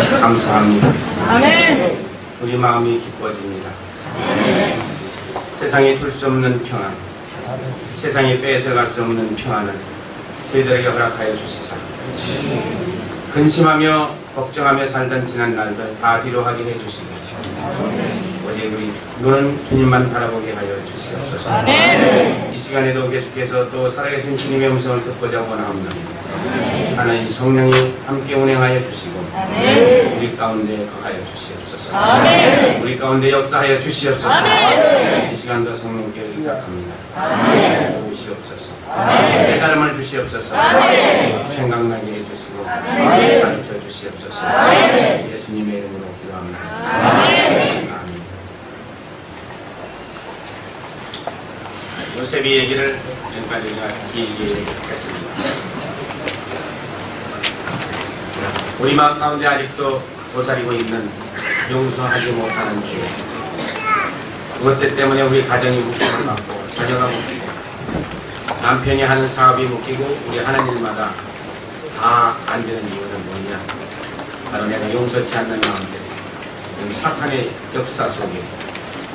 감사합니다. 아멘. 우리 마음이 기뻐집니다. 세상에 줄 수 없는 평안, 세상에 뺏어갈 수 없는 평안을 저희들에게 허락하여 주시사 근심하며 걱정하며 살던 지난 날들 다 뒤로 하게 해주시고 오직 우리 눈은 주님만 바라보게 하여 주시옵소서. 아멘. 이 시간에도 계속해서 또 살아계신 주님의 음성을 듣고자 원하옵나니 하나님 성령이 함께 운행하여 주시고 아멘. 우리 가운데 거하여 주시옵소서. 아멘. 우리 가운데 역사하여 주시옵소서. 아멘. 이 시간도 성령께 의탁합니다. 아멘. 도우시옵소서. 아멘. 깨달음을 주시옵소서. 아멘. 생각나게 해주시고 아멘. 가르쳐 주시옵소서. 아멘. 예수님의 이름으로 기도합니다. 아멘. 아멘. 요셉이 얘기를 지금까지 우리가 길게 했습니다. 우리 마음 가운데 아직도 도사리고 있는 용서하지 못하는 죄, 그것들 때문에 우리 가정이 묶임을 받고 자녀가 묶이고 남편이 하는 사업이 묶이고 우리 하는 일마다 다 안 되는 이유는 뭐냐? 바로 내가 용서치 않는 마음들, 사탄의 역사 속에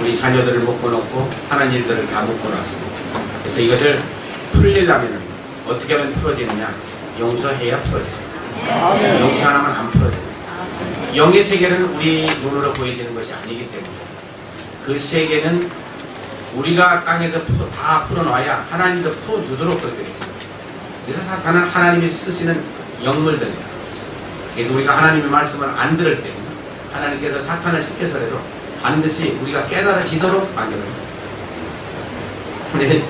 우리 자녀들을 묶어놓고 하는 일들을 다 묶어놨습니다. 그래서 이것을 풀리려면 어떻게 하면 풀어지느냐? 용서해야 풀어져요. 용서 안 하면 안 풀어져요. 영의 세계는 우리 눈으로 보여지는 것이 아니기 때문에 그 세계는 우리가 땅에서 다 풀어놔야 하나님도 풀어주도록 그렇게 되어 있어요. 그래서 사탄은 하나님이 쓰시는 영물들이에요. 그래서 우리가 하나님의 말씀을 안 들을 때 하나님께서 사탄을 시켜서라도 반드시 우리가 깨달아지도록 만들어요. 근데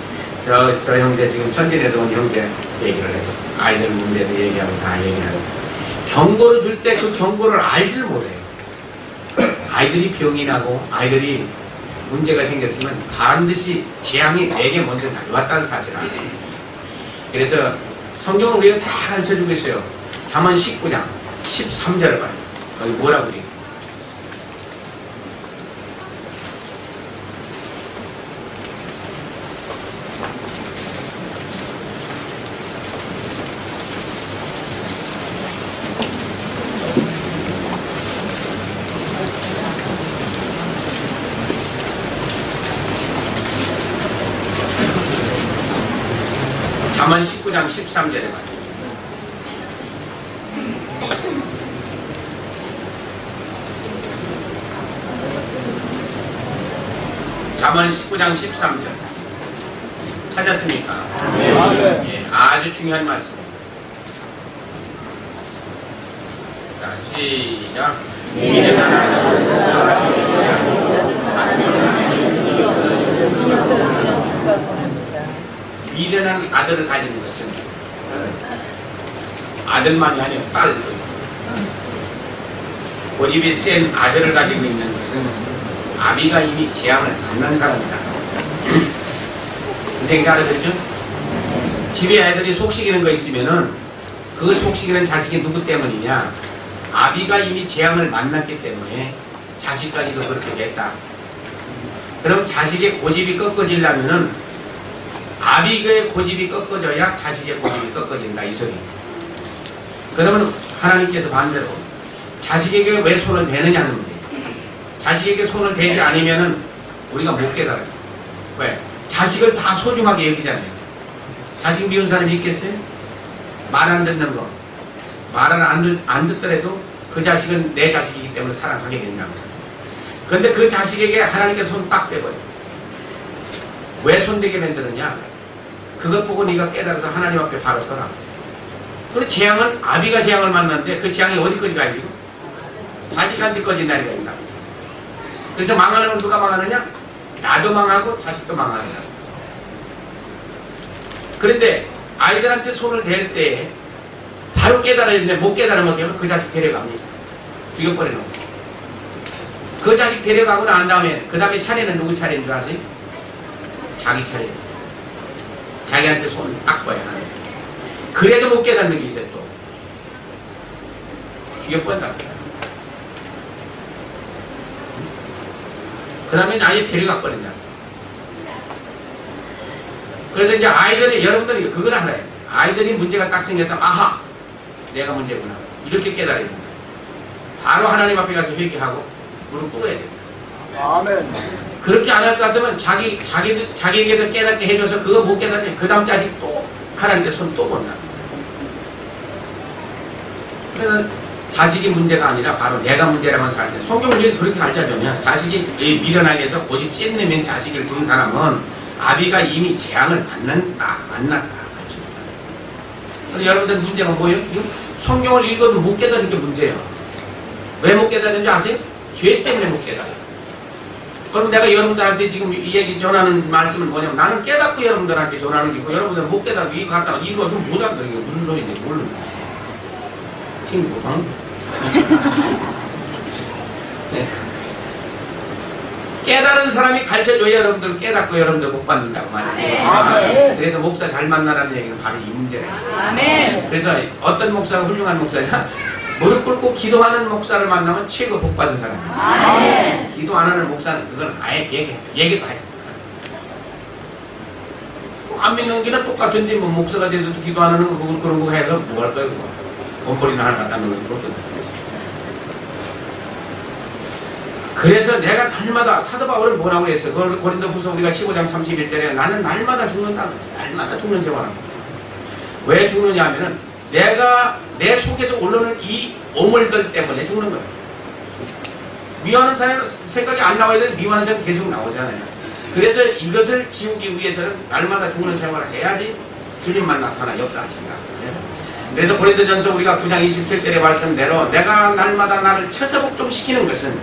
저 형제 지금 천진에서 온 형제 얘기를 해요. 아이들 문제도 얘기하고 다 얘기하고 경고를 줄 때 그 경고를 알지를 못해요. 아이들이 병이 나고 아이들이 문제가 생겼으면 반드시 재앙이 내게 먼저 달려왔다는 사실을 알아요. 그래서 성경은 우리가 다 가르쳐주고 있어요. 잠언 19장 13절을 봐요. 거기 뭐라고 돼요? 잠언 19장 13절에 봐요. 잠언 19장 13절 찾았습니까? 예, 아주 중요한 말씀입니다. 자, 시작. 미련한 아들을 가지는 것은 아들만이 아니라 딸도 고집이 센 아들을 가지고 있는 것은 아비가 이미 재앙을 받는 사람이다. 근데 알아듣죠? 집에 아이들이 속삭이는 거 있으면은 그 속삭이는 자식이 누구 때문이냐? 아비가 이미 재앙을 만났기 때문에 자식까지도 그렇게 됐다. 그럼 자식의 고집이 꺾어지려면은 아비의 고집이 꺾어져야 자식의 고집이 꺾어진다 이 소리. 그러면 하나님께서 반대로 자식에게 왜 손을 대느냐는 문제예요. 자식에게 손을 대지 않으면은 우리가 못 깨달아요. 왜? 자식을 다 소중하게 여기잖아요. 자식 미운 사람이 있겠어요? 말 안 듣는 거. 말을 안 듣더라도 그 자식은 내 자식이기 때문에 사랑하게 된다고. 그런데 그 자식에게 하나님께서 손 딱 빼버려요. 왜 손대게 만드느냐? 그것 보고 네가 깨달아서 하나님 앞에 바로 서라. 그리고 재앙은 아비가 재앙을 만났는데 그 재앙이 어디까지 가야지? 자식한테까지 날이 간다. 그래서 망하는 건 누가 망하느냐? 나도 망하고 자식도 망한다. 그런데 아이들한테 손을 댈 때 바로 깨달아야 되는데 못 깨달으면 그 자식 데려갑니다. 죽여버리는 거예요. 그 자식 데려가고 난 다음에 그 다음에 차례는 누구 차례인 줄 아세요? 자기 차례. 자기한테 손을 딱 봐야 하는. 그래도 못 깨닫는 게 있어요 또. 죽여버린다. 그 다음에 아예 데려가 버린다. 그래서 이제 아이들이, 여러분들이 그걸 알아요. 아이들이 문제가 딱 생겼다면, 아하! 내가 문제구나. 이렇게 깨달아야 된다. 바로 하나님 앞에 가서 회개하고 무릎 꿇어야 됩니다. 아멘. 그렇게 안 할 것 같으면 자기에게도 깨닫게 해줘서 그거 못 깨닫게 그 다음 자식 또 하나님께 손 또 못 나. 그래서 자식이 문제가 아니라 바로 내가 문제라는 사실. 성경을 그렇게 가르쳐주면 자식이 미련하게 해서 고집 센 놈인 자식을 둔 사람은 아비가 이미 재앙을 만났다 가르쳐주잖아요. 그래서 여러분들 문제가 뭐예요? 성경을 읽어도 못 깨닫는 게 문제예요. 왜 못 깨닫는지 아세요? 죄 때문에 못 깨닫아요. 그럼 내가 여러분들한테 지금 이 얘기 전하는 말씀은 뭐냐면 나는 깨닫고 여러분들한테 전하는 게 있고 여러분들 못 깨닫고 이거 갖다가 이거 좀 못 알아들어요. 이게 무슨 소리인지 모르는 거예요. 친구, 네. 깨달은 사람이 가르쳐줘야 여러분들 깨닫고 여러분들 못 받는다고 말이에요. 아멘. 그래서 목사 잘 만나라는 얘기는 바로 이 문제예요. 아멘. 그래서 어떤 목사가 훌륭한 목사냐? 무릎 꿇고 기도하는 목사를 만나면 최고 복 받은 사람이에요. 아멘. 기도 안 하는 목사는 그건 아예 얘기도 하지 안 믿는 게는 똑같은데 뭐 목사가 돼서도 기도 안 하는 거 그런 거 해서 뭐 할 거예요? 건물이나 하나 갖다 놓는 거 그래서 내가 날마다 사도 바울은 뭐라고 했어? 그걸 고린도후서 우리가 15장 31절에 나는 날마다 죽는다. 날마다 죽는 생활합니다. 왜 죽느냐 하면은 내가 내 속에서 올라오는 이 오물들 때문에 죽는 거예요. 미워하는 사람 생각이 안 나와야 되는데 미워하는 생각이 계속 나오잖아요. 그래서 이것을 지우기 위해서는 날마다 죽는 생활을 해야지 주님만 나타나 역사하신다. 그래서 고린도전서 우리가 9장 27절의 말씀대로 내가 날마다 나를 쳐서 복종시키는 것은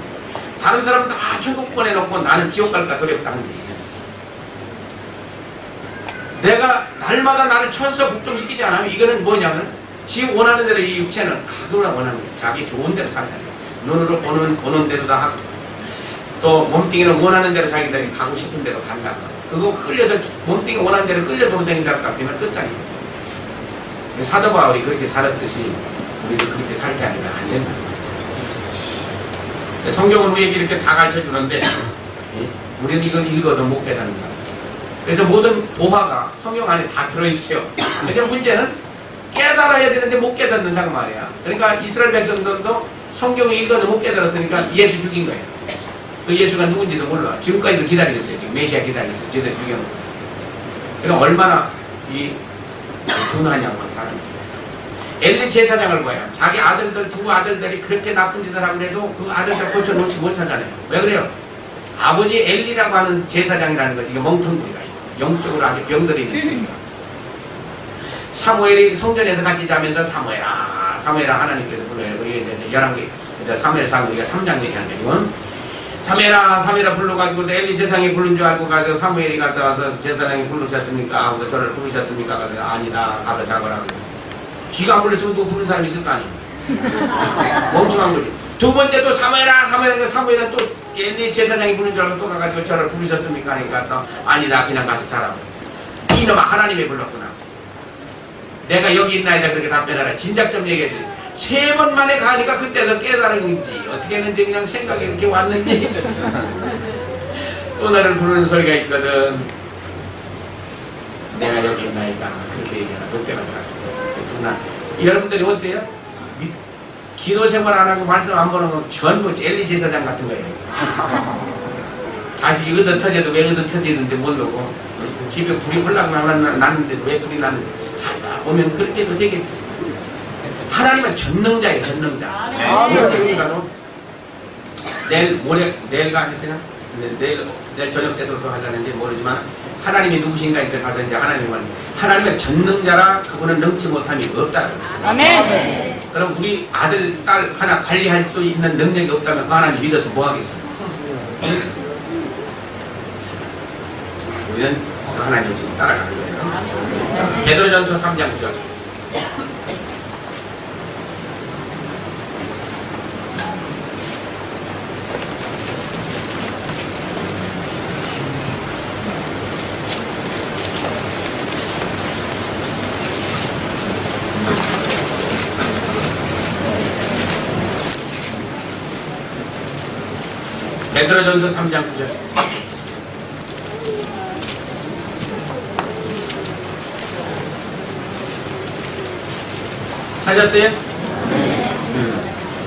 다른 사람 다 천국 보내놓고 나는 지옥 갈까 두렵다는 얘기예요. 내가 날마다 나를 쳐서 복종시키지 않으면 이거는 뭐냐면 지 원하는 대로 이 육체는 가도나 원하는 거예요. 자기 좋은 대로 산다는 거예요. 눈으로 보는 대로 다 하고 또 몸뚱이는 원하는 대로 자기들이 가고 싶은 대로 간다고. 그거 끌려서 몸뚱이 원하는 대로 끌려 돌아다닌다고 깎이면 끝장이에요. 사도 바울이 그렇게 살았듯이 우리도 그렇게 살게 하면 안 된다. 성경은 우리에게 이렇게 다 가르쳐 주는데 우리는 이걸 읽어도 못 깨닫는다. 그래서 모든 도화가 성경 안에 다 들어있어요. 근데 문제는 깨달아야 되는데 못 깨닫는다고 말이야. 그러니까 이스라엘 백성들도 성경을 읽어도 못 깨달았으니까 예수 죽인 거예요. 그 예수가 누군지도 몰라. 지금까지도 기다리고 있어요. 지금 메시아 기다리고 있어요. 제대로 죽여놓고. 그러니까 얼마나 분하냐고 사람이. 엘리 제사장을 봐요. 자기 아들들 두 아들들이 그렇게 나쁜 짓을 하고 그래도 그 아들들 고쳐놓지 못하잖아요. 왜 그래요? 아버지 엘리라고 하는 제사장이라는 것이 멍텅구리가 있고 영적으로 아주 병들이 있으니까. 사무엘이 성전에서 같이 자면서 사무엘아 하나님께서 불러요. 그게 이제 11개 이제 사무엘상 우리가 3장 얘기하는 거죠. 사무엘아 불러가지고서 엘리 제사장이 부른 줄 알고 가서 사무엘이 갔다 와서 제사장이 부르셨습니까? 하고서 저를 부르셨습니까? 가서 아니다 가서 자거라고. 쥐가 안 불렀으면 누구 부른 사람이 있을 거 아니에요. 멍청한 거지. 두 번째도 사무엘은 또 엘리 제사장이 부른 줄 알고 또 가가지고 저를 부르셨습니까? 하니까 또 아니다 그냥 가서 자라고. 이놈아 하나님이 불렀구나. 내가 여기 있나이다 그렇게 답변하라. 진작 좀 얘기했지. 3번 만에 가니까 그때서 깨달은 건지 어떻게 했는지 그냥 생각이 이렇게 왔는지 또 나를 부르는 소리가 있거든. 내가 여기 있나이다 그렇게 얘기하라. 높게 가서 여러분들이 어때요? 기도 생활 안 하고 말씀 안 보는 건 전부 엘리 제사장 같은 거예요. 자식이 얻어 터져도 왜 얻어 터지는지 모르고 집에 불이 홀락 났는데도 왜 불이 났는지 살다 보면 그렇게도 되겠죠. 하나님은 전능자예요. 전능자. 내일가 아니구나. 내일 저녁 때서부터 하려는지 모르지만 하나님이 누구신가 해서 가서 이제 하나님은 전능자라 그분은 능치 못함이 없다는 것입니다. 아멘. 그럼 우리 아들, 딸 하나 관리할 수 있는 능력이 없다면 그 하나님 믿어서 뭐 하겠어요? 우리는 그 하나님을 지금 따라가는 거예요. 베드로전서 3장 9절. 베드로전서 3장 9절. 찾았어요?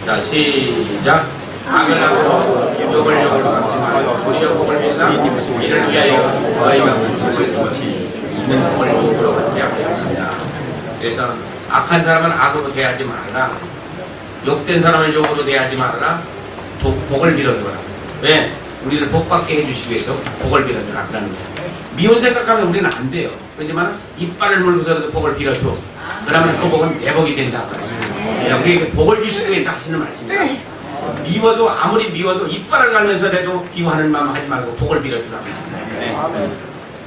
자, 시작. 악을 하고 욕을 갚지 말고 도리어 복을 빌라. 이를 위하여 너희가 있는 복을 욕으로 받지 아니하였습니다. 그래서 악한 사람은 악으로 대하지 말아라. 욕된 사람을 욕으로 대하지 말아라. 복을 빌어주라. 왜? 우리를 복받게 해주시기 위해서 복을 빌어주라. 그러는 거예요. 미운 생각하면 우리는 안 돼요. 그렇지만 이빨을 물고서라도 복을 빌어줘. 그러면 그 복은 내 복이 된다고 말씀입니다. 우리에게 복을 주시기 위해서 하시는 말씀입니다. 미워도 아무리 미워도 이빨을 갈면서라도 비호하는 마음 하지 말고 복을 빌어주라.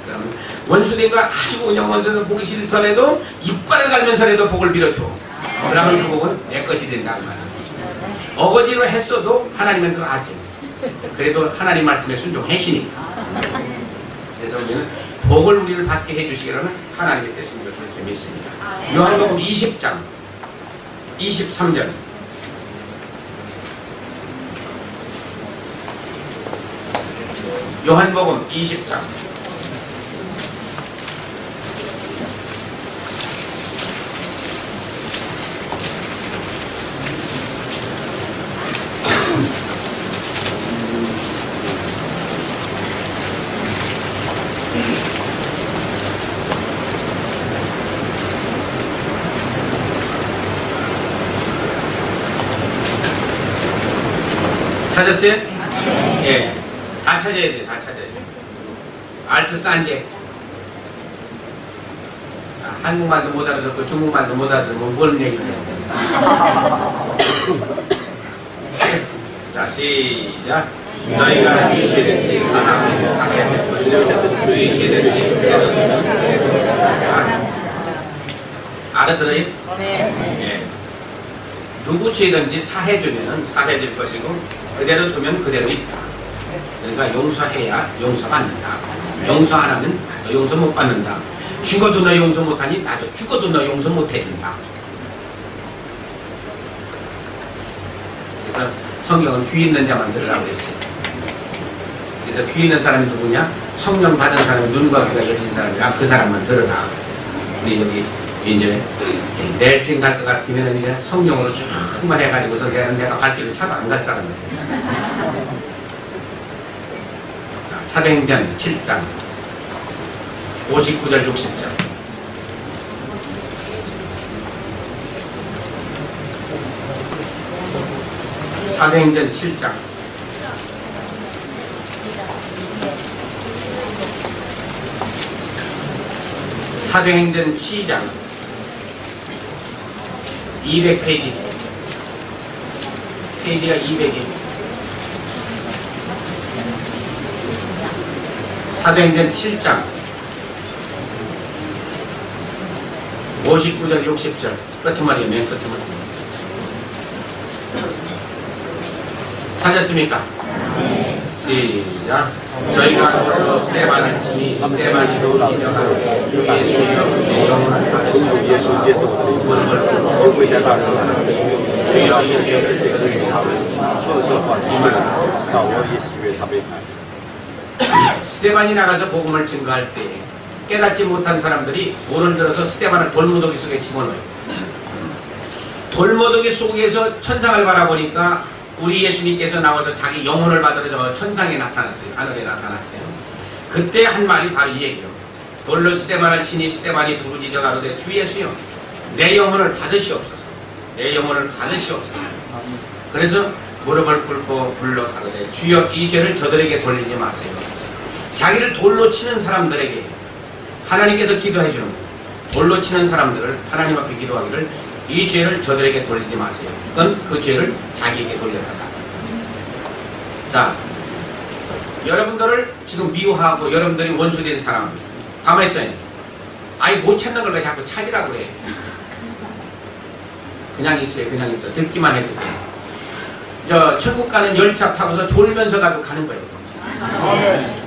그러면 원수된 거 아주 그냥 원수는 보기 싫더라도 이빨을 갈면서라도 복을 빌어줘. 그러면 그 복은 내 것이 된다는 말이에요. 어거지로 했어도 하나님은 그거 아세요. 그래도 하나님 말씀에 순종하시니까. 그래서 우리는 복을 우리를 받게 해주시기로는 하나님의 뜻인 것을 그렇게 믿습니다. 요한복음 20장 23절. 요한복음 20장 '찾았어요? 예. 다 찾아야 돼, 다 찾아야 돼. 알스산제. 한국말도 못 알아듣고 중국말도 못 알아듣고 뭔 얘기를 해요. 자, 시작. 너희가 죄든지 사랑하는 사랑의 것을 주의 죄든지 알아들어요? 네. 누구 죄든지 사해주면 사해질 것이고 그대로 두면 그대로 있다. 그러니까 용서해야 용서받는다. 용서 안 하면 나도 용서 못 받는다. 죽어도 너 용서 못하니 나도 죽어도 너 용서 못 해준다. 그래서 성경은 귀 있는 자만 들으라고 했어요. 그래서 귀 있는 사람이 누구냐? 성령 받은 사람이 눈과 귀가 열린 사람이라 그 사람만 들으라. 우리 여기 이제 내일쯤 갈 것 같으면 이제 성령으로 충만해가지고서 내가 발길을 차도 안 갈 사람이에요. 자, 사도행전 7장 59절 60절. 사도행전 7장 사도행전 7장 200페이지 페이지가 200이 사도행전 7장 59절 60절 끝머리에 맨 끝머리 찾았습니까? 시작. 저희가 홀로 스테반을 치니 스테반이로 인정하고 주의 수의 영원한 예수께서 무릎을 꿇고 주여 이 죄를 스테반이 나가서 복음을 증거할 때 깨닫지 못한 사람들이 돌을 들어서 스테반을 돌무더기 속에 집어넣어요. 돌무더기 속에서 천상을 바라보니까 우리 예수님께서 나와서 자기 영혼을 받으러 천상에 나타났어요. 하늘에 나타났어요. 그때 한 말이 바로 이 얘기예요. 돌로 스테반을 치니 스테반이 부르짖어 가로되 주 예수여 내 영혼을 받으시옵소서. 내 영혼을 받으시옵소서. 그래서 무릎을 꿇고 불러 가로되 주여 이 죄를 저들에게 돌리지 마세요. 자기를 돌로 치는 사람들에게 하나님께서 기도해 주는 거예요. 돌로 치는 사람들을 하나님 앞에 기도하기를 이 죄를 저들에게 돌리지 마세요. 그건 그 죄를 자기에게 돌려달라. 자, 여러분들을 지금 미워하고 여러분들이 원수된 사람 가만히 있어요. 아예 못 찾는 걸 왜 자꾸 찾으라고 그래. 그냥 있어요. 그냥 있어. 듣기만 해도 돼. 저 천국 가는 열차 타고서 졸면서 가도 가는 거예요.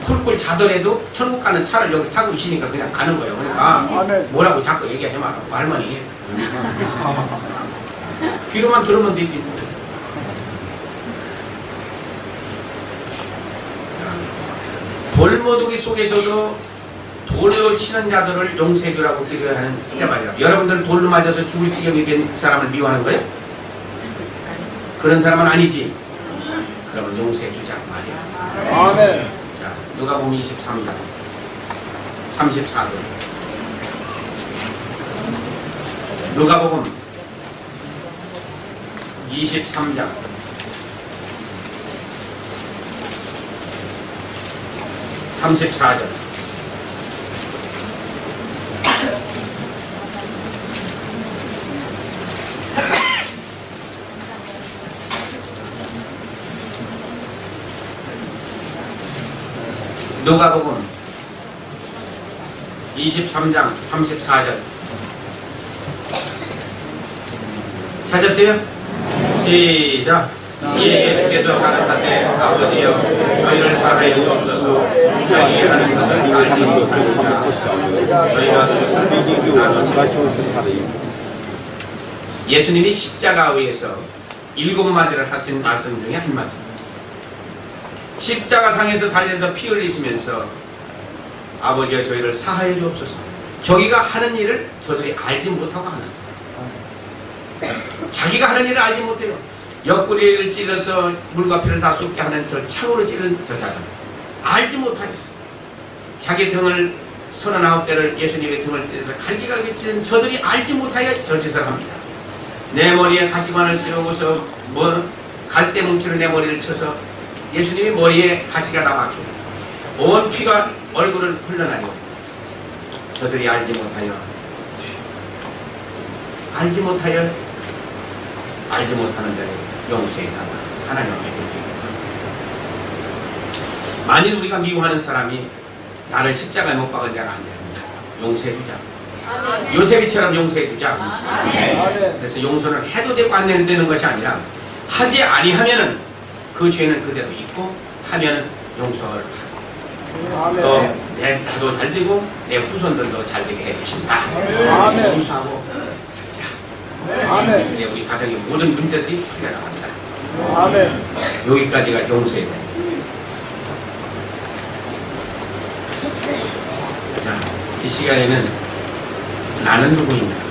쿨쿨 자더라도 천국 가는 차를 여기 타고 있으니까 그냥 가는 거예요. 그러니까 뭐라고 자꾸 얘기하지 말라고 할머니. 귀로만 들으면 되지. 돌모독이 속에서도 돌로 치는 자들을 용서해주라고 기도하는 스테반이라. 여러분들 돌로 맞아서 죽을 지경이 된 사람을 미워하는 거예요? 그런 사람은 아니지. 그러면 용서해 주자 말이야. 아멘. 자, 누가복음 23장 34절. 누가복음 23장 34절. 누가복음 23장 34절. 찾았어요? 시작. 이에 예수께서 가라사대 아버지여 저희를 사하여 주옵소서. 자기의 하는 것을 알지 못하니까 저희가 그것을 나누자. 예수님이 십자가 위에서 7마디를 하신 말씀 중에 한 말씀. 십자가상에서 달려서 피 흘리시면서 아버지여 저희를 사하여 주옵소서. 저기가 하는 일을 저들이 알지 못하고 하는 거예요. 자기가 하는 일을 알지 못해요. 옆구리를 찔러서 물과 피를 다 쏟게 하는 저 창으로 찌른 저 자들 알지 못하요. 자기 등을 39대를 예수님의 등을 찔러서 갈기갈기 찌른 저들이 알지 못하여 저 짓을 합니다. 내 머리에 가시관을 씌우고서 갈대 뭉치로 내 머리를 쳐서 예수님이 머리에 가시가 다 막히고 온 피가 얼굴을 흘러나리고 저들이 알지 못하여 못하는 대로 용서해 달라. 하나님 앞에 묻습니다. 만일 우리가 미워하는 사람이 나를 십자가에 못 박은 자가 아니라 용서해 주자. 요셉이처럼 용서해 주자. 그래서 용서는 해도 되고 안 해도 되는 것이 아니라 하지 아니하면은 그 죄는 그대로 있고 하면은 용서를 하고 또 나도 잘 되고 내 후손들도 잘 되게 해주신다. 용서하고 살자. 그래 우리 가정의 모든 문제들이 풀려나간다. 여기까지가 용서에 대한. 자, 이 시간에는 나는 누구인가?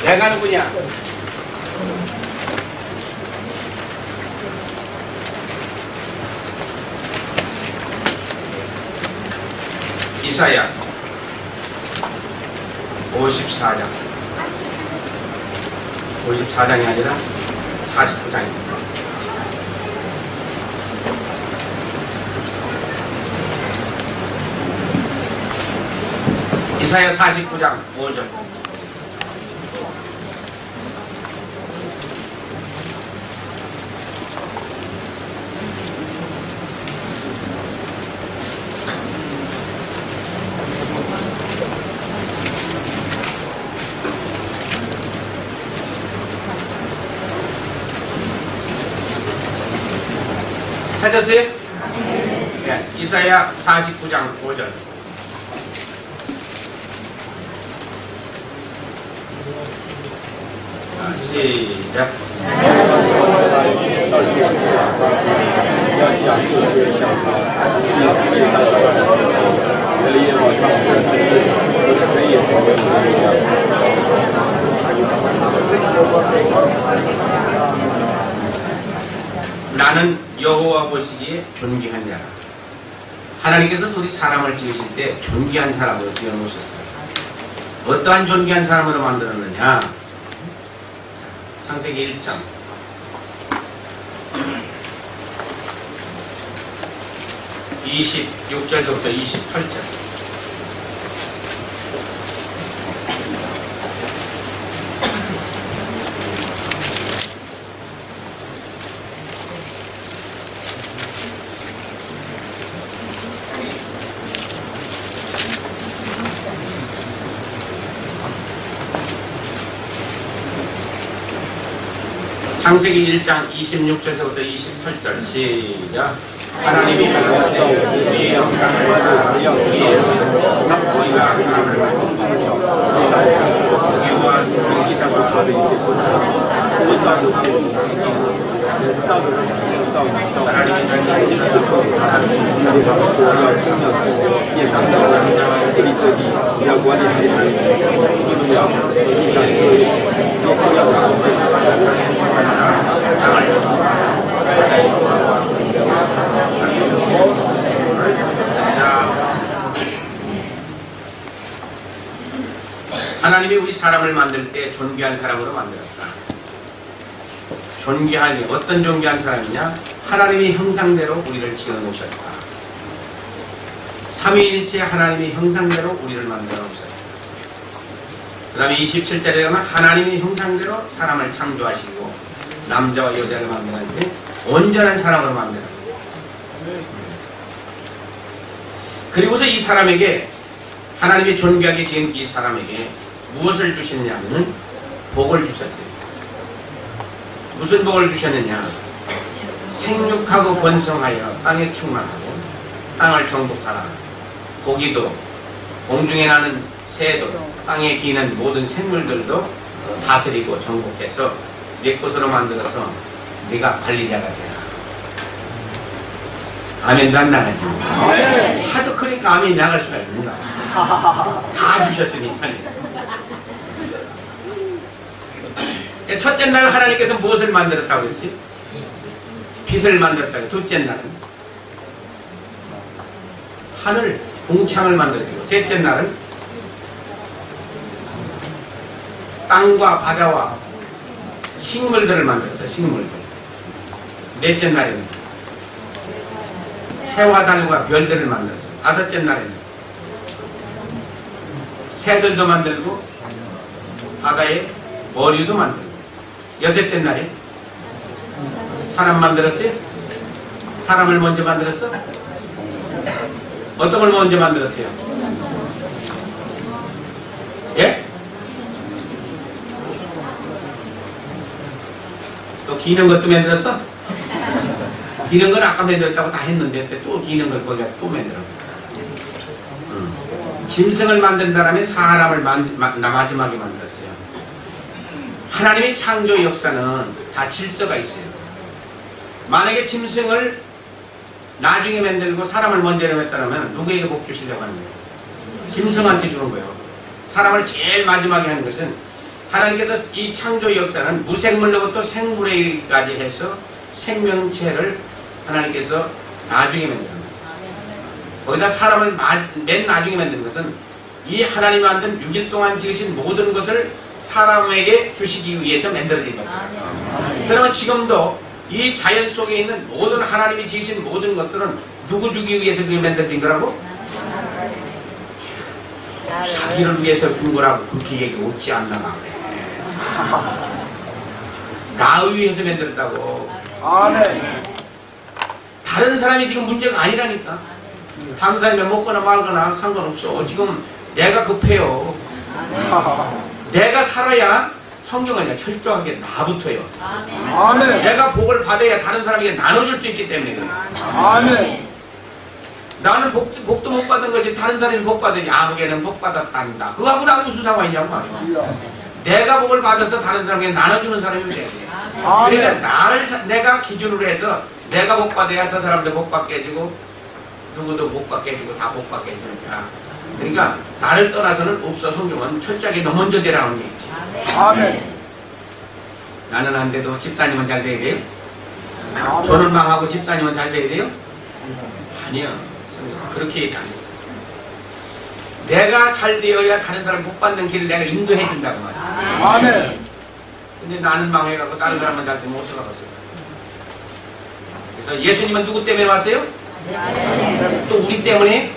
내가 누구냐? 이사야 54장 54장이 아니라 49장입니다. 이사야 49장 5절. 찾았어요? 네. 이사야 49장 5절. 시작. 나는 여호와 보시기에 존귀한 자라. 하나님께서 우리 사람을 지으실 때 존귀한 사람으로 지어놓으셨어요. 어떠한 존귀한 사람으로 만들었느냐? 창세기 1장 26절부터 28절. 창세기 1장 26절부터 28절 시작. 하나님이 가라사대 우리의 형상을 받아 우리의 우리가 사람을 고기와他的一切尊重，所造的界限，造的造宇宙， 하나님의 자녀 时刻他的让他们说要生要活，也当要这里这地，也要管理这里，最重要地上所有都重要的하나님이 우리 사람을 만들 때 존귀한 사람으로 만들었다. 존귀하니 어떤 존귀한 사람이냐? 하나님의 형상대로 우리를 지어 놓으셨다. 삼위일체 하나님의 형상대로 우리를 만들어 놓으셨다. 그 다음에 27절에 가면 하나님의 형상대로 사람을 창조하시고 남자와 여자를 만들었는데 온전한 사람으로 만들었어요. 그리고서 이 사람에게 하나님이 존귀하게 지은 이 사람에게 무엇을 주셨냐면 복을 주셨어요. 무슨 복을 주셨느냐? 생육하고 번성하여 땅에 충만하고 땅을 정복하라. 고기도 공중에 나는 새도 땅에 기는 모든 생물들도 다스리고 정복해서 내 것으로 만들어서 네가 관리자가 되라. 아멘도 안 나가지. 하도 크니까 아멘이 나갈 수가 있는가. 다 주셨으니까. 첫째 날 하나님께서 무엇을 만들었다고 했어요? 빛을 만들었다고. 둘째 날은 하늘, 궁창을 만들었고, 셋째 날은 땅과 바다와 식물들을 만들었어요. 식물들. 넷째 날에는 해와 달과 별들을 만들었어요. 다섯째 날에는 새들도 만들고 바다에 어류도 만들고, 여섯째 날에 사람 만들었어요? 사람을 먼저 만들었어? 어떤 걸 먼저 만들었어요? 예? 또 기는 것도 만들었어? 기는 건 아까 만들었다고 다 했는데 또 기는 걸 거기가 또 만들어. 짐승을 만든 다음에 사람을 마지막에 만들었어요. 하나님의 창조 역사는 다 질서가 있어요. 만약에 짐승을 나중에 만들고 사람을 먼저 했다면 누구에게 복 주시려고 하는 거예요? 짐승한테 주는 거예요. 사람을 제일 마지막에 하는 것은 하나님께서 이 창조 역사는 무생물로부터 생물에 이르기까지 해서 생명체를 하나님께서 나중에 만드는 거예요. 거기다 사람을 맨 나중에 만드는 것은 이 하나님이 만든 6일 동안 지으신 모든 것을 사람에게 주시기 위해서 만들어진 거예요. 그러면 지금도 이 자연 속에 있는 모든 하나님이 지으신 모든 것들은 누구 주기 위해서 그게 만들어진 거라고? 자기를 위해서 준 거라고 그렇게 얘기 없지 않나. 나를 위해서 만들었다고. 아멘. 다른 사람이 지금 문제가 아니라니까. 다른 사람이 먹거나 말거나 상관없어. 지금 내가 급해요. 내가 살아야 성경은 철저하게 나부터요. 아멘. 내가 복을 받아야 다른 사람에게 나눠줄 수 있기 때문에 그래요. 아멘. 나는 복도 못 받은 것이 다른 사람이 복 받으니 아무개는 복 받았단다. 그거하고 나하고 무슨 상관이냐고 말이야. 내가 복을 받아서 다른 사람에게 나눠주는 사람이 돼야 돼. 그러니까 내가 기준으로 해서 내가 복 받아야 저 사람도 복 받게 해주고 누구도 복 받게 해주고 다 복 받게 해주니까. 그러니까 나를 떠나서는 없어. 성경은 철저하게 너 먼저 되라는 얘기지. 아멘. 나는 안 돼도 집사님은 잘 돼야 돼요? 아멘. 저는 망하고 집사님은 잘 돼야 돼요? 아니요. 그렇게 얘기 안 했어요. 내가 잘 되어야 다른 사람 복 받는 길을 내가 인도해 준다고 말이야. 아멘. 근데 나는 망해갖고 다른 사람은 잘 되면 못 살아갔어요. 그래서 예수님은 누구 때문에 왔어요? 또 우리 때문에?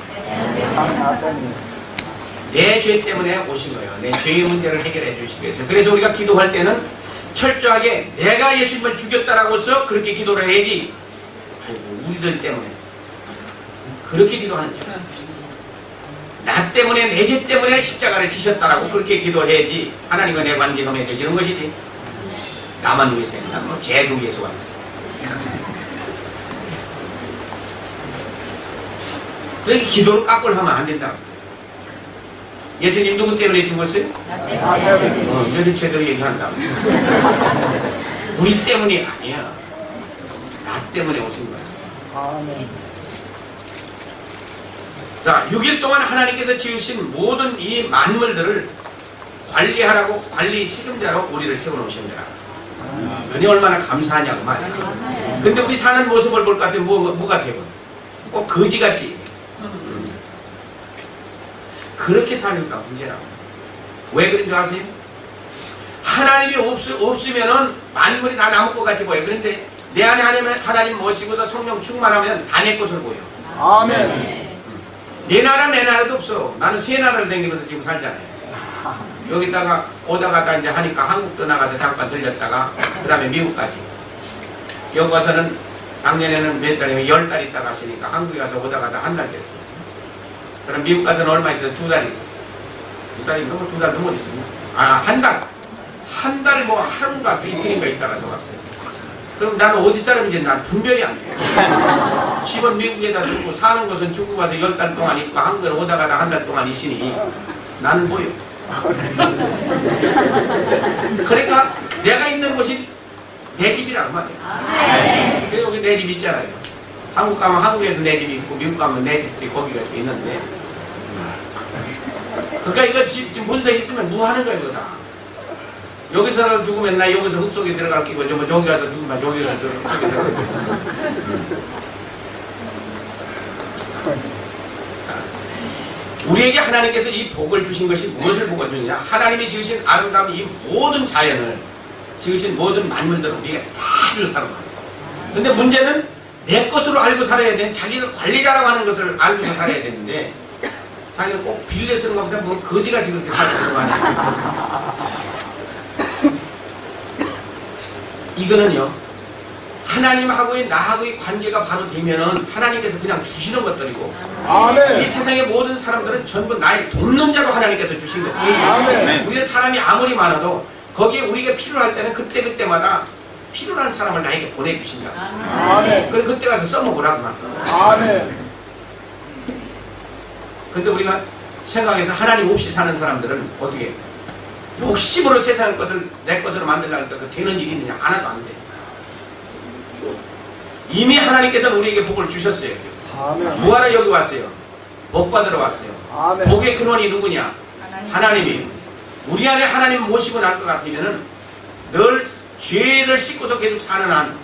내 죄 때문에 오신 거예요. 내 죄의 문제를 해결해 주시기 위해서. 그래서 우리가 기도할 때는 철저하게 내가 예수님을 죽였다라고서 그렇게 기도를 해야지. 아이고 우리들 때문에 그렇게 기도하는 거예요. 나 때문에 내 죄 때문에 십자가를 지셨다라고 그렇게 기도해야지. 하나님과 내 관계가 맺어지는 것이지. 나만 위해서 했나? 뭐 쟤도 위해서 왔지. 그래서 기도를 깎을 하면 안 된다고. 예수님 누구 때문에 죽었어요? 며느리체대로 얘기한다. 우리 때문이 아니야. 나 때문에 오신 거야. 자, 6일 동안 하나님께서 지으신 모든 이 만물들을 관리하라고 관리 책임자로 우리를 세워놓으신 거야. 그니 얼마나 감사하냐고 말이야. 근데 우리 사는 모습을 볼 것 같으면 뭐 같아요? 꼭 거지같이. 그렇게 사니까 문제라고. 왜 그런 줄 아세요? 하나님이 없으면은 만물이 다 나무 것 같이 보여. 그런데 내 안에 하나님 모시고서 성령 충만하면 다 내 것으로 보여. 아멘. 내 나라도 없어. 나는 세 나라를 다니면서 지금 살잖아요. 여기다가 오다가다 이제 하니까 한국도 나가서 잠깐 들렸다가 그 다음에 미국까지. 여기 와서는 작년에는 몇 달이면 10달 있다가 하시니까 한국에 가서 오다가다 한 달 됐어요. 그럼 미국 가서는 얼마 있어요? 2달 있었어요. 2달이 넘어 2달 넘어 있었나? 한 달. 한 달 뭐 하루인가 이틀인가 있다가서 왔어요. 그럼 나는 어디 사람인지 난 분별이 안 돼. 집은 미국에다 두고 사는 것은 중국 와서 10달 동안 있고 한국에 오다가다 한 달 동안 있으니 나는 뭐요? 그러니까 내가 있는 곳이 내 집이란 말이야. 그래서 여기 내 집 있잖아요. 한국 가면 한국에도 내 집이 있고 미국 가면 내 집이 거기가 있는데 그러니까 이거 지금 문서 있으면 뭐 하는 거야 이거 다. 여기서 죽으면 나 여기서 흙속에 들어갈 끼고 저기 가서 죽으면 저기 가서 흙속에 들어갈 끼고. 우리에게 하나님께서 이 복을 주신 것이 무엇을 복을 주느냐? 하나님이 지으신 아름다운 이 모든 자연을 지으신 모든 만물들을 우리에게 다 주셨다고 합니다. 근데 문제는 내 것으로 알고 살아야 되는 자기가 관리자라고 하는 것을 알고서 살아야 되는데 자기가 꼭 빌려 쓰는 것보다 뭐 거지같이 그렇게 살고 말이야. 이거는요 하나님하고의 나하고의 관계가 바로 되면은 하나님께서 그냥 주시는 것들이고 아멘. 이 세상의 모든 사람들은 전부 나의 돕는 자로 하나님께서 주신 거예요. 아멘. 우리는 사람이 아무리 많아도 거기에 우리가 필요할 때는 그때마다 필요한 사람을 나에게 보내주신다. 아멘. 그럼 그때 가서 써먹으라고 말. 아멘. 근데 우리가 생각해서 하나님 없이 사는 사람들은 어떻게 욕심으로 세상 것을 내 것으로 만들려니까 그 되는 일이 있느냐? 하나도 안 돼. 이미 하나님께서는 우리에게 복을 주셨어요. 아멘. 뭐하러 여기 왔어요? 복 받으러 왔어요. 아멘. 복의 근원이 누구냐? 하나님이. 우리 안에 하나님 모시고 날 것 같으면은 늘 죄를 씻고서 계속 사는 한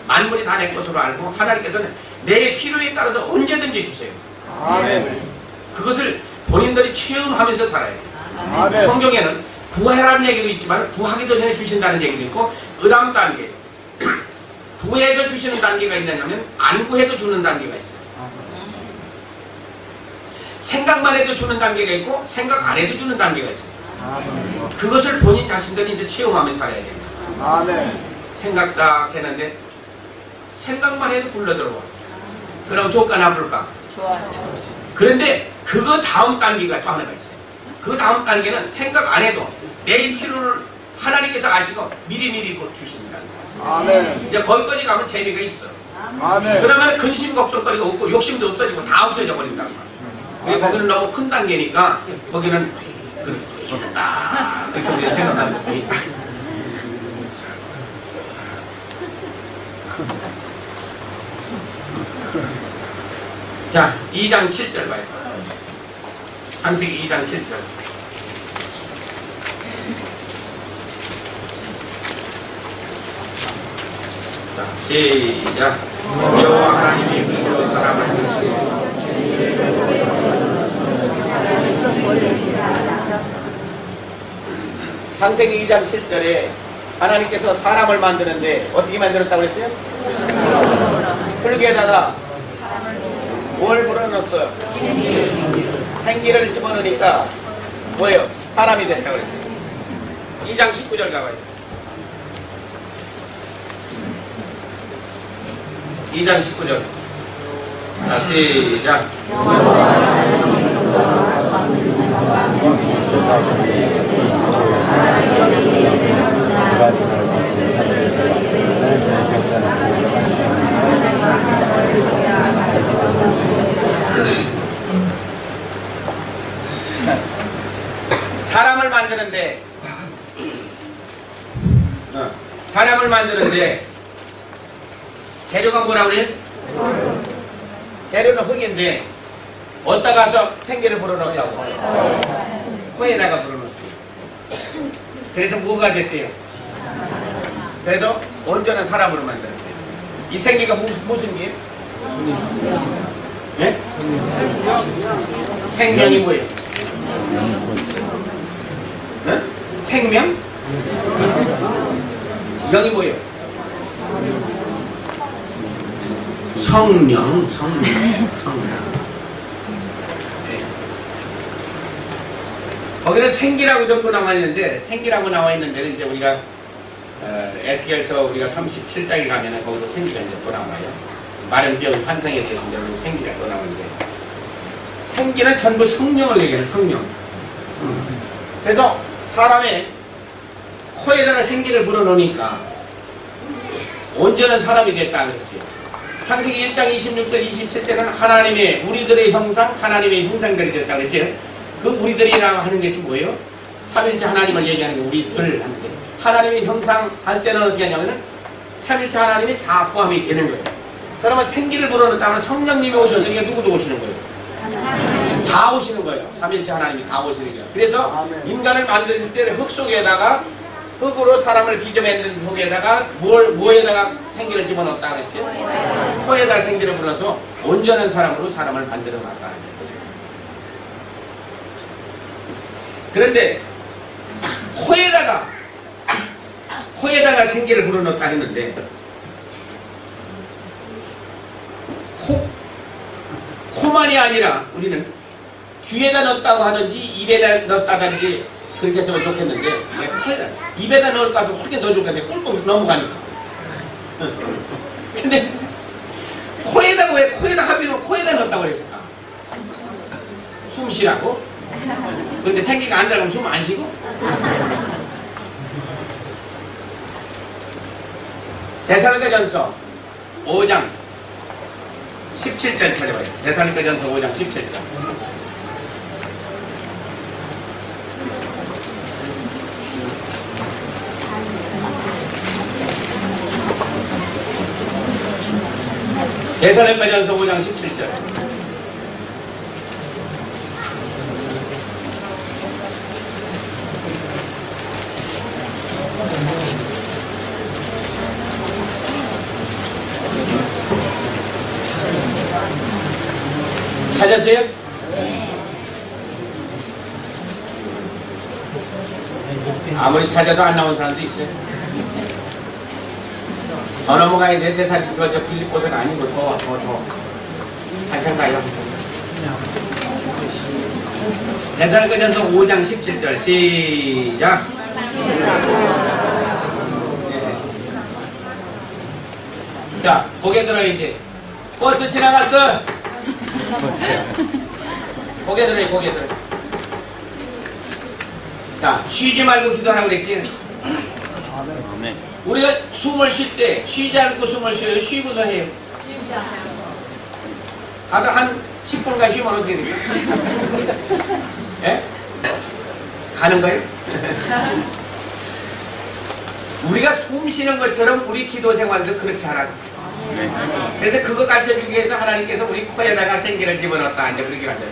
만물이 다 내 것으로 알고 하나님께서는 내 필요에 따라서 언제든지 주세요. 아멘. 그것을 본인들이 체험하면서 살아야 돼요. 아멘. 성경에는 구하라는 얘기도 있지만 구하기도 전에 주신다는 얘기도 있고 그 다음 단계 구해서 주시는 단계가 있느냐면 안 구해도 주는 단계가 있어요. 생각만 해도 주는 단계가 있고 생각 안 해도 주는 단계가 있어요. 그것을 본인 자신들이 이제 체험하면서 살아야 됩니다. 아멘. 생각 딱 했는데 생각만 해도 굴러들어와. 그럼 좋을까 나쁠까? 좋아요. 그런데 그거 다음 단계가 또 하나가 있어요. 그 다음 단계는 생각 안 해도 내 필요를 하나님께서 아시고 미리미리 주십니다. 아멘. 이제 거기까지 가면 재미가 있어. 아멘. 그러면 근심 걱정거리가 없고 욕심도 없어지고 다 없어져 버린단 말이야. 거기는 너무 큰 단계니까 거기는 이렇게 우리가 생각하는 거예요. 자, 2장 7절 봐요. 창세기 2장 7절. 자, 시작. 여호와 하나님이 그리스도 사람을 창세기 2장 7절에 하나님께서 사람을 만드는데 어떻게 만들었다고 그랬어요? 흙에다가 뭘 불어넣었어요? 생기를 집어넣으니까 뭐예요? 사람이 됐다고 그랬어요. 2장 19절 가봐요. 2장 19절. 자, 시작. 사람을 만드는데 재료가 뭐라 그래? 재료는 흙인데 어디다 가서 생기를 불어넣냐고? 코에다가 불어넣었어요. 그래서 뭐가 됐대요? 그래서 온전한 사람으로 만들었어요. 이 생기가 무슨 게? 예? 생명이 뭐예요? 네? 생명? 영이 뭐예요? 성령. 네. 거기는 생기라고 전부 나와 있는데, 생기라고 나와 있는 데는 이제 우리가 에스겔서 우리가 37장에 가면은 거기도 생기가 이제 또 나와요. 마른 병 환상에 대해서 이제 생기가 또 나오는데, 생기는 전부 성령을 얘기하는 성령. 그래서 사람의 코에다가 생기를 불어넣으니까 온전한 사람이 됐다 그랬어요. 창세기 1장 26절 27절은 하나님의 우리들의 형상, 하나님의 형상들이 됐다 그랬죠. 그 우리들이라고 하는 것이 뭐예요? 삼일째 하나님을 얘기하는 게 우리들 하는 게, 하나님의 형상 할 때는 어떻게 하냐면은 삼일째 하나님이 다 포함이 되는 거예요. 그러면 생기를 불어넣었다면 성령님이 오셔서 이게 누구도 오시는 거예요? 다 오시는 거예요. 삼일째 하나님이 다 오시는 거예요. 그래서 인간을 만드실 때는 흙 속에다가, 흙으로 사람을 빚어 만든 흙에다가 뭐에다가 생기를 집어넣었다 그랬어요? 코에다가 생기를 불어서 온전한 사람으로 사람을 만들어 놨다. 그런데 코에다가 생기를 불어넣었다 했는데, 코만이 아니라 우리는 귀에다 넣었다고 하든지 입에다 넣었다든지 그렇게 했으면 좋겠는데, 코에다, 입에다 넣을까 하도 그렇게 넣어줄 건데 꿀꺽 넘어가니까. 근데 코에다가 왜 코에다 합의로 코에다 넣었다고 그랬을까? 숨 쉬라고? 근데 생기가 안 들어가면 숨 안 쉬고? 데살로니가전서 5장 17절 찾아봐요. 데살로니가전서 5장 17절. 데살로니가전서 5장 17절. 찾았어요? 아무리 찾아도 안 나온 사람도 있어요. 더 넘어가야 돼. 저 빌립보서가 아니고 더 한참 가요. 데살로니가전서 5장 17절 시작. 자, 고개 들어 이제. 버스 지나갔어. 고개 들어, 고개 들어. 자, 쉬지 말고 기도하라고 그랬지? 우리가 숨을 쉴 때 쉬지 않고 숨을 쉬어요? 쉬고서 해요? 가다 한 10분간 쉬면 어떻게 될까? 예? 가는 거예요? 우리가 숨 쉬는 것처럼 우리 기도 생활도 그렇게 하라고. 그래서 그거 가르쳐주기 위해서 하나님께서 우리 코에다가 생기를 집어넣었다. 이제 그렇게 가르쳐요.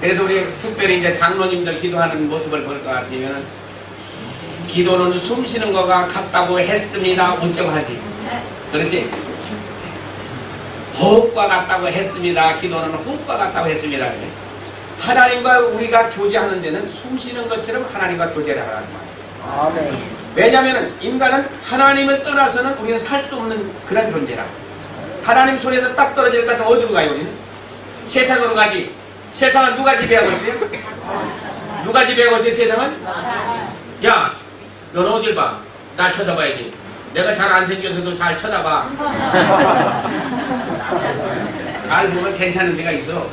그래서 우리 특별히 이제 장로님들 기도하는 모습을 볼 것 같으면, 기도는 숨 쉬는 거가 같다고 했습니다. 어쩌고 하지? 그렇지? 호흡과 같다고 했습니다. 기도는 호흡과 같다고 했습니다. 그래. 하나님과 우리가 교제하는 데는 숨 쉬는 것처럼 하나님과 교제를 하라는 거예요. 아멘. 왜냐하면 인간은 하나님을 떠나서는 우리는 살 수 없는 그런 존재라. 하나님 손에서 딱 떨어질 것 같으면 어디로 가요? 우리는? 세상으로 가지. 세상은 누가 지배하고 있어요? 누가 지배하고 있어요? 세상은? 야, 너는 어딜 봐? 나 쳐다봐야지. 내가 잘 안 생겨서도 잘 쳐다봐. 잘 보면 괜찮은 데가 있어.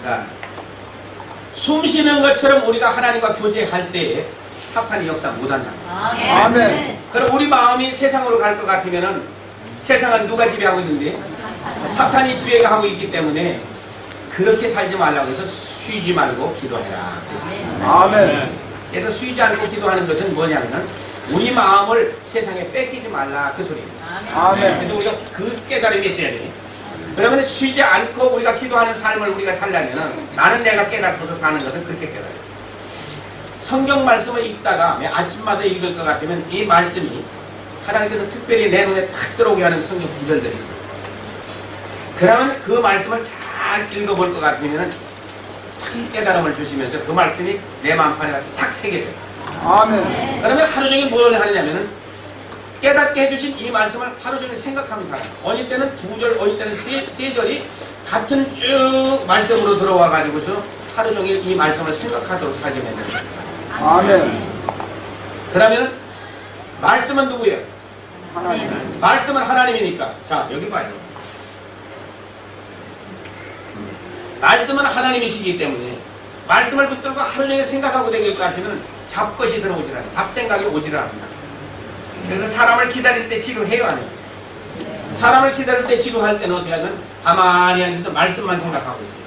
자, 숨 쉬는 것처럼 우리가 하나님과 교제할 때 사탄이 역사 못한다. 아멘. 그럼 우리 마음이 세상으로 갈 것 같으면은, 세상은 누가 지배하고 있는데? 사탄이 지배하고 있기 때문에 그렇게 살지 말라고 해서 쉬지 말고 기도해라. 아멘. 그래서 쉬지 않고 기도하는 것은 뭐냐면은 우리 마음을 세상에 뺏기지 말라 그 소리입니다. 아멘. 그래서 우리가 그 깨달음이 있어야 돼. 그러면 쉬지 않고 우리가 기도하는 삶을 우리가 살려면은 나는 내가 깨닫고서 사는 것은 그렇게 깨달아요. 성경 말씀을 읽다가 아침마다 읽을 것 같으면 이 말씀이 하나님께서 특별히 내 눈에 탁 들어오게 하는 성경 구절들이 있어요. 그러면 그 말씀을 잘 읽어볼 것 같으면 큰 깨달음을 주시면서 그 말씀이 내 마음판에 탁 새게 돼요. 아멘. 그러면 하루 종일 뭘 하느냐면은 깨닫게 해주신 이 말씀을 하루 종일 생각하면서 살아요. 어느 때는 두 절, 어느 때는 세 절이 같은 쭉 말씀으로 들어와 가지고서 하루 종일 이 말씀을 생각하도록 살게 되는 거예요. 아멘. 그러면 말씀은 누구예요? 하나님. 말씀은 하나님이니까. 자, 여기 봐요. 말씀은 하나님이시기 때문에 말씀을 붙들고 하루 종일 생각하고 다닐 것 같으면 잡것이 들어오질 않아요. 잡생각이 오지를 않는다. 그래서 사람을 기다릴 때 지루해요, 안 해요? 사람을 기다릴 때 지루할 때는 어떻게 하면 가만히 앉아서 말씀만 생각하고 있어요.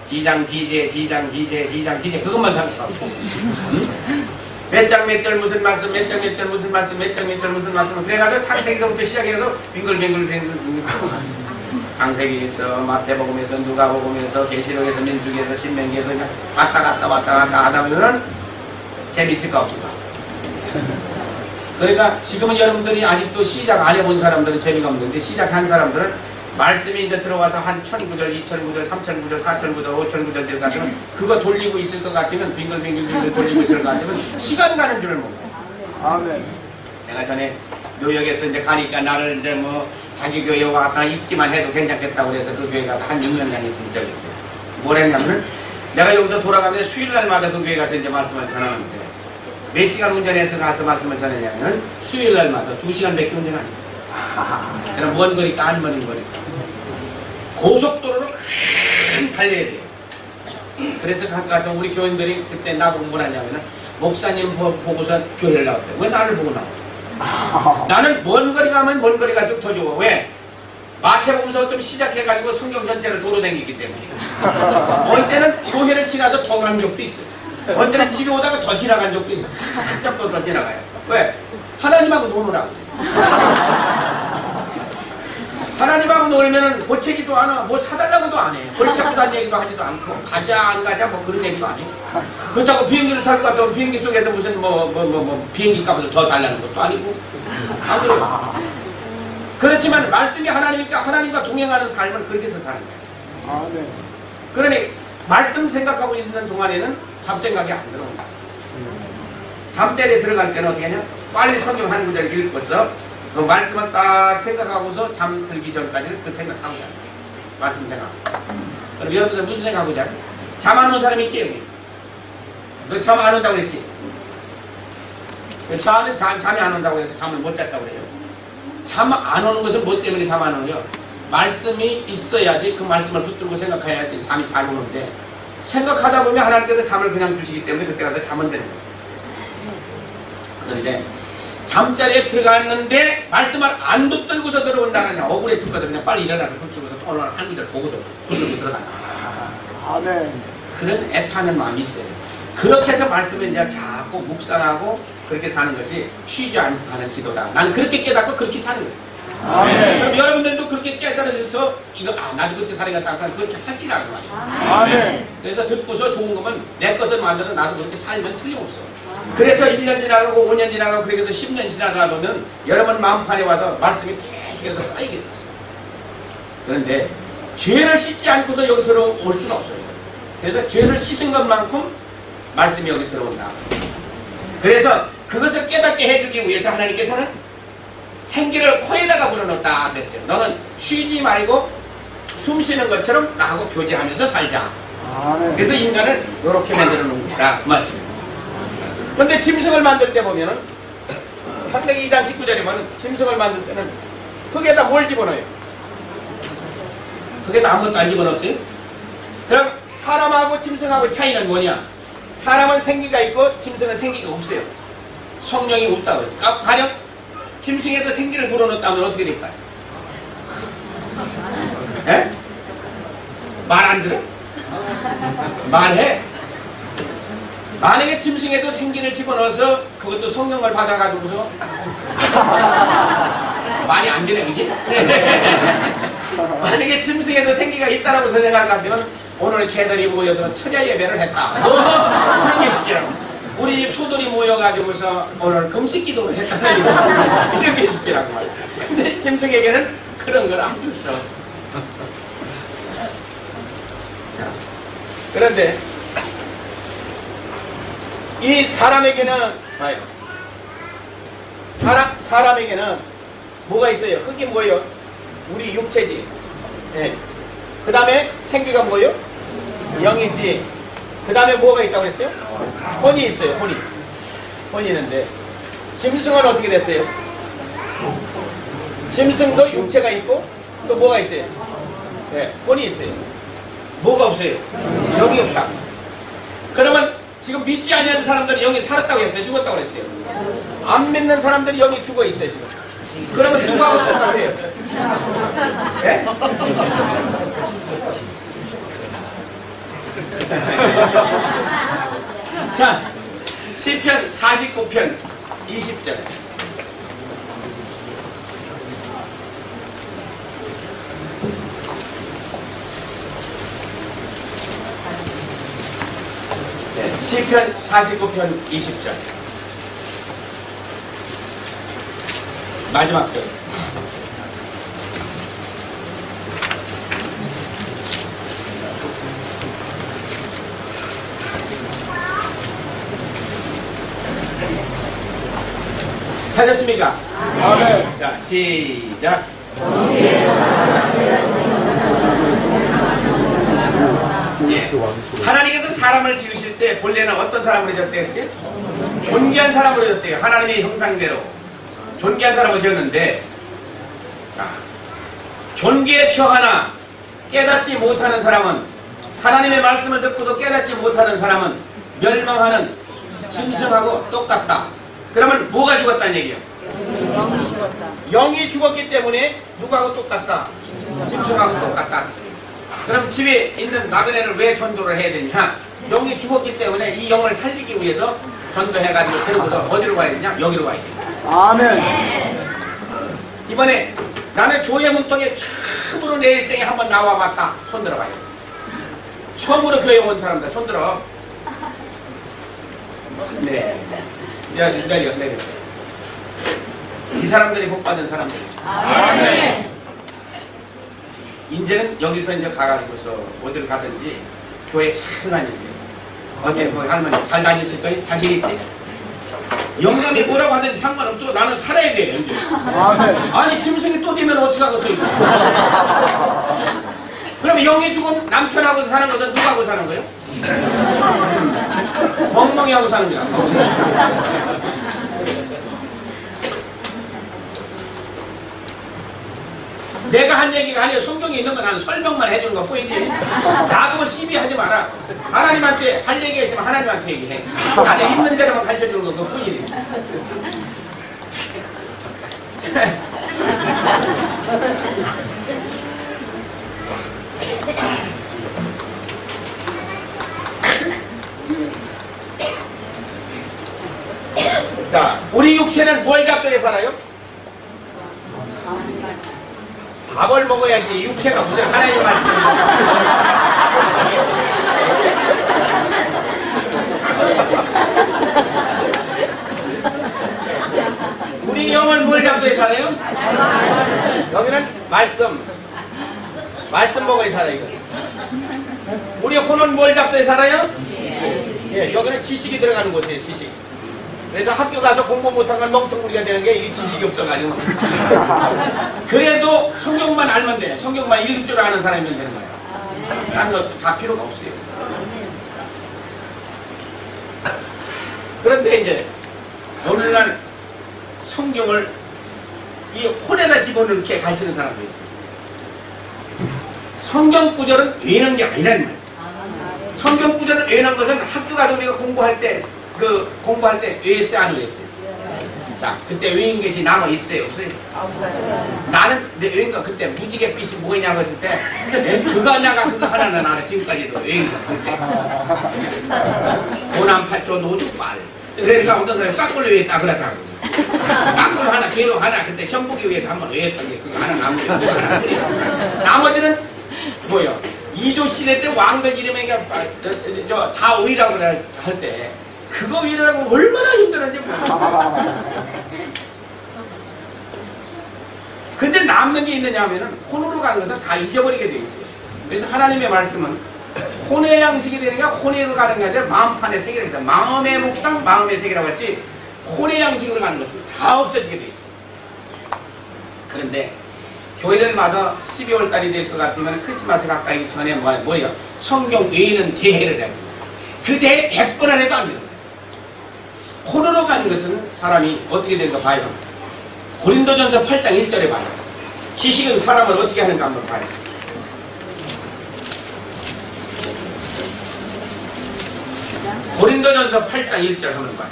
지장지제, 지장지제, 지장지제 그것만 생각하고 있어요. 응? 몇 장 몇 절 무슨 말씀, 몇 장 몇 절 무슨 말씀, 몇 장 몇 절 무슨 말씀. 그래가지고 창세기서부터 시작해서 빙글빙글 창세기에서 마태복음에서 누가복음에서 계시록에서 민수기에서 신명기에서 그냥 왔다 갔다 하다 보면은 재밌을까 없을까. 그러니까 지금은 여러분들이 아직도 시작 안 해본 사람들은 재미가 없는데 시작한 사람들은 말씀이 이제 들어와서 한 1009절, 2009절, 3009절, 4009절, 5009절 될 것 같으면 그거 돌리고 있을 것 같으면 빙글빙글 돌리고 있을 것 같으면 시간 가는 줄을 몰라요. 아멘. 내가 전에 뉴욕에서 이제 가니까 나를 이제 뭐 자기 교회 와서 있기만 해도 괜찮겠다고 그래서 그 교회 가서 한 6년간 있은 적이 있어요. 뭘 했냐면은 내가 여기서 돌아가면서 수요일날마다 그 교회 가서 이제 말씀을 전하는데 몇 시간 운전해서 가서 말씀을 전했냐면 수요일날마다 2시간밖에 운전 안 해요. 그럼 먼 거니까 안 먼 거니까 고속도로로 큰 달려야 돼요. 그래서 가끔 우리 교인들이 그때 나보고 뭐라 하냐면은 목사님 보고서 교회를 나왔대. 왜 나를 보고 나와? 나는 먼 거리 가면 먼 거리가 좀 더 좋아. 왜? 마태복음서 좀 시작해가지고 성경 전체를 도로다니기 때문에. 어느 때는 교회를 지나서 더 간 적도 있어요. 어느 때는 집에 오다가 더 지나간 적도 있어요. 한참 더 지나가요. 왜? 하나님하고 노느라고. 하나님하고 놀면은 고치기도 안 하고 뭐 사달라고도 안 해요. 골치아프도 한 얘기도 하지도 않고 가자 안 가자 뭐 그런 얘기도 안 해요. 그렇다고 비행기를 탈 것 같으면 비행기 속에서 무슨 비행기 값을 더 달라는 것도 아니고 안 그래요. 그렇지만 말씀이 하나님이니까 하나님과 동행하는 삶을 그렇게 해서 사는 거예요. 아멘. 그러니 말씀 생각하고 있는 동안에는 잡생각이 안 들어온다. 잠자리에 들어갈 때는 어떻게 하냐? 빨리 성경 한 구절 읽고서 그 말씀을 딱 생각하고서 잠들기 전까지는 그 생각하고 자요. 말씀 생각. 그럼 여러분들 무슨 생각하고 자요? 잠 안 오는 사람 있지 여기? 너 잠 안 온다고 그랬지? 저는 잠이 안 온다고 해서 잠을 못 잤다고 그래요. 잠 안 오는 것은 뭐 때문에 잠 안 오냐? 말씀이 있어야지 그 말씀을 붙들고 생각해야지 잠이 잘 오는데 생각하다 보면 하나님께서 잠을 그냥 주시기 때문에 그때 가서 잠은 되는 거예요. 그런데 잠자리에 들어갔는데 말씀을 안 붙들고서 들어온다는 억울해 죽어서 그냥 빨리 일어나서 붙들고서 또 오늘 한 구절 보고서 붙들고 들어간다. 아멘. 그런 애타는 마음이 있어요. 그렇게 해서 말씀을 이제 자꾸 묵상하고 그렇게 사는 것이 쉬지 않고 하는 기도다. 난 그렇게 깨닫고 그렇게 사는 거예요. 아멘. 그럼 여러분들도 그렇게 깨달으셔서 이거 나도 그렇게 살아갔다 하니까 그렇게 하시라고 말이에요. 아멘. 그래서 듣고서 좋은 거면 내 것을 만들어 나도 그렇게 살면 틀림없어. 그래서 1년 지나가고 5년 지나가고 그래서 10년 지나다 보면 여러분 마음판에 와서 말씀이 계속해서 쌓이게 돼요. 그런데 죄를 씻지 않고서 여기 들어올 수는 없어요. 그래서 죄를 씻은 것만큼 말씀이 여기 들어온다. 그래서 그것을 깨닫게 해주기 위해서 하나님께서는 생기를 코에다가 불어넣었다 그랬어요. 너는 쉬지 말고 숨 쉬는 것처럼 나하고 교제하면서 살자. 아멘. 그래서 인간을 이렇게 만들어 놓은 것이다. 그 말씀입니다. 그런데 짐승을 만들 때 보면은 창세기 2장 19절에 보면 짐승을 만들 때는 흙에다 뭘 집어넣어요? 흙에다 아무것도 안 집어넣었어요? 그럼 사람하고 짐승하고 차이는 뭐냐? 사람은 생기가 있고 짐승은 생기가 없어요. 성령이 없다고 해요. 가령 짐승에도 생기를 불어넣었다면 어떻게 될까요? 말 안 들어? 말해. 만약에 짐승에도 생기를 집어넣어서 그것도 성령을 받아가지고서 말이 안 되네, 그지? 만약에 짐승에도 생기가 있다라고 생각할 것 같으면 오늘 개들이 모여서 처자 예배를 했다. 그런 게 시키라고. 우리 집 소들이 모여가지고서 오늘 금식 기도를 했다는 이렇게 시키라고 말이야. 근데 짐승에게는 그런 걸 안 줬어. 그런데 이 사람에게는 사람에게는 뭐가 있어요? 흙이 뭐예요? 우리 육체지. 예. 그 다음에 생기가 뭐예요? 영이지. 그 다음에 뭐가 있다고 했어요? 혼이 있어요. 혼이 있는데 짐승은 어떻게 됐어요? 짐승도 육체가 있고 또 뭐가 있어요? 예. 혼이 있어요. 뭐가 없어요? 영이 없다. 그러면 지금 믿지 않는 사람들은 영이 살았다고 했어요? 죽었다고 했어요? 안 믿는 사람들이 영이 죽어 있어요 지금. 그러면 누구하고 똑같아요? 예? 자, 시편 49편 20절. 시편 49편 20절 마지막 절. 찾았습니까? 아멘. 자, 시작. 예. 하나님께서 사람을 지으실 때 본래는 어떤 사람으로 지었대요? 했어요? 존귀한 사람으로 지었대요. 하나님의 형상대로 존귀한 사람을 지었는데, 자, 존귀에 처하나 깨닫지 못하는 사람은, 하나님의 말씀을 듣고도 깨닫지 못하는 사람은 멸망하는 짐승하고 똑같다. 그러면 뭐가 죽었다는 얘기예요? 영이 죽었다. 영이 죽었기 때문에 누구하고 똑같다? 짐승하고 똑같다. 그럼 집에 있는 나그네를 왜 전도를 해야 되냐? 영이 죽었기 때문에 이 영을 살리기 위해서 전도해가지고 데리고서 어디로 가야 되냐? 여기로 가야지. 아멘. 이번에 나는 교회 문턱에 처음으로 내 일생에 한번 나와봤다. 손 들어봐요. 처음으로 교회 온 사람들 손 들어. 네. 내려. 이 사람들이 복 받은 사람들. 아멘. 이제는 여기서 이제 가가지고서 어디를 가든지 교회 잘 다니세요. 어제 그 할머니 잘 다니실 거예요? 자신 있어요? 영감이 뭐라고 하든지 상관없어. 나는 살아야 돼. 이제. 아니 짐승이 또 되면 어떡하겠어 이거. 그럼 영이 죽은 남편하고 사는 것은 누구하고 사는 거예요? 멍멍이하고 사는 거야. 내가 한 얘기가 아니라 성경에 있는 거 나는 설명만 해주는 거 보이지? 나보고 시비하지 마라. 하나님한테 할 얘기가 있으면 하나님한테 얘기해. 나는 있는 대로만 가르쳐주는 거 그뿐이니. 자, 우리 육체는 뭘 잡속에 살아요? 밥을 먹어야지. 육체가 무슨 하나님 말씀. 우리 영은 뭘 잡속에 살아요? 여기는 말씀 먹어야 살아요. 이거. 우리 혼은 뭘 잡속에 살아요? 예, 여기는 지식이 들어가는 곳이에요. 지식. 그래서 학교 가서 공부 못한 건 멍텅구리가 되는 게 이 지식이 없어가지고. 그래도 성경만 알면 돼. 성경만 읽을 줄 아는 사람이면 되는 거예요. 딴 거 다 필요가 없어요. 그런데 이제 오늘날 성경을 이 혼에다 집어넣게 가르치는 사람도 있어요. 성경 구절은 외우는 게 아니라는 말이에요. 성경 구절을 외우는 것은 학교 가서 우리가 공부할 때 외웠어요? 안 외웠어요? 자, 그때 외인get이 남아 있어요, 없어요? 나는 내 외인가 그때 무지갯빛이 뭐냐고 했을 때 그거 하나가 그거 하나는 나는 지금까지도 외인가 그때 고난팔조 노죽발 그러니까 어떤 사람이 깎을 외했다 그러더라고. 깎을 하나 괴로 하나 그때 현복이 위해서 한번 외했던 게 그거 하나 나머지는 뭐요? 이조 시대 때 왕들 이름에 다 오이라고 할 때 그거 위라고 얼마나 힘들었는지 몰라. 근데 남는 게 있느냐 하면은 혼으로 가는 것은 다 잊어버리게 돼 있어요. 그래서 하나님의 말씀은 혼의 양식이 되니까 혼으로 가는 게 아니라 마음판의 세계를 했다. 마음의 묵상, 마음의 세계라고 했지 혼의 양식으로 가는 것은 다 없어지게 돼 있어요. 그런데 교회들마다 12월 달이 될 것 같으면 크리스마스 가까이 전에 뭐예요? 성경 외에는 대회를 해요. 그 대회 100번을 해도 안 되는 거예요. 혼으로 가는 것은 사람이 어떻게 되는가 봐요. 고린도전서 8장 1절에 봐요. 지식은 사람을 어떻게 하는가 한번 봐요. 고린도전서 8장 1절 한번 봐요.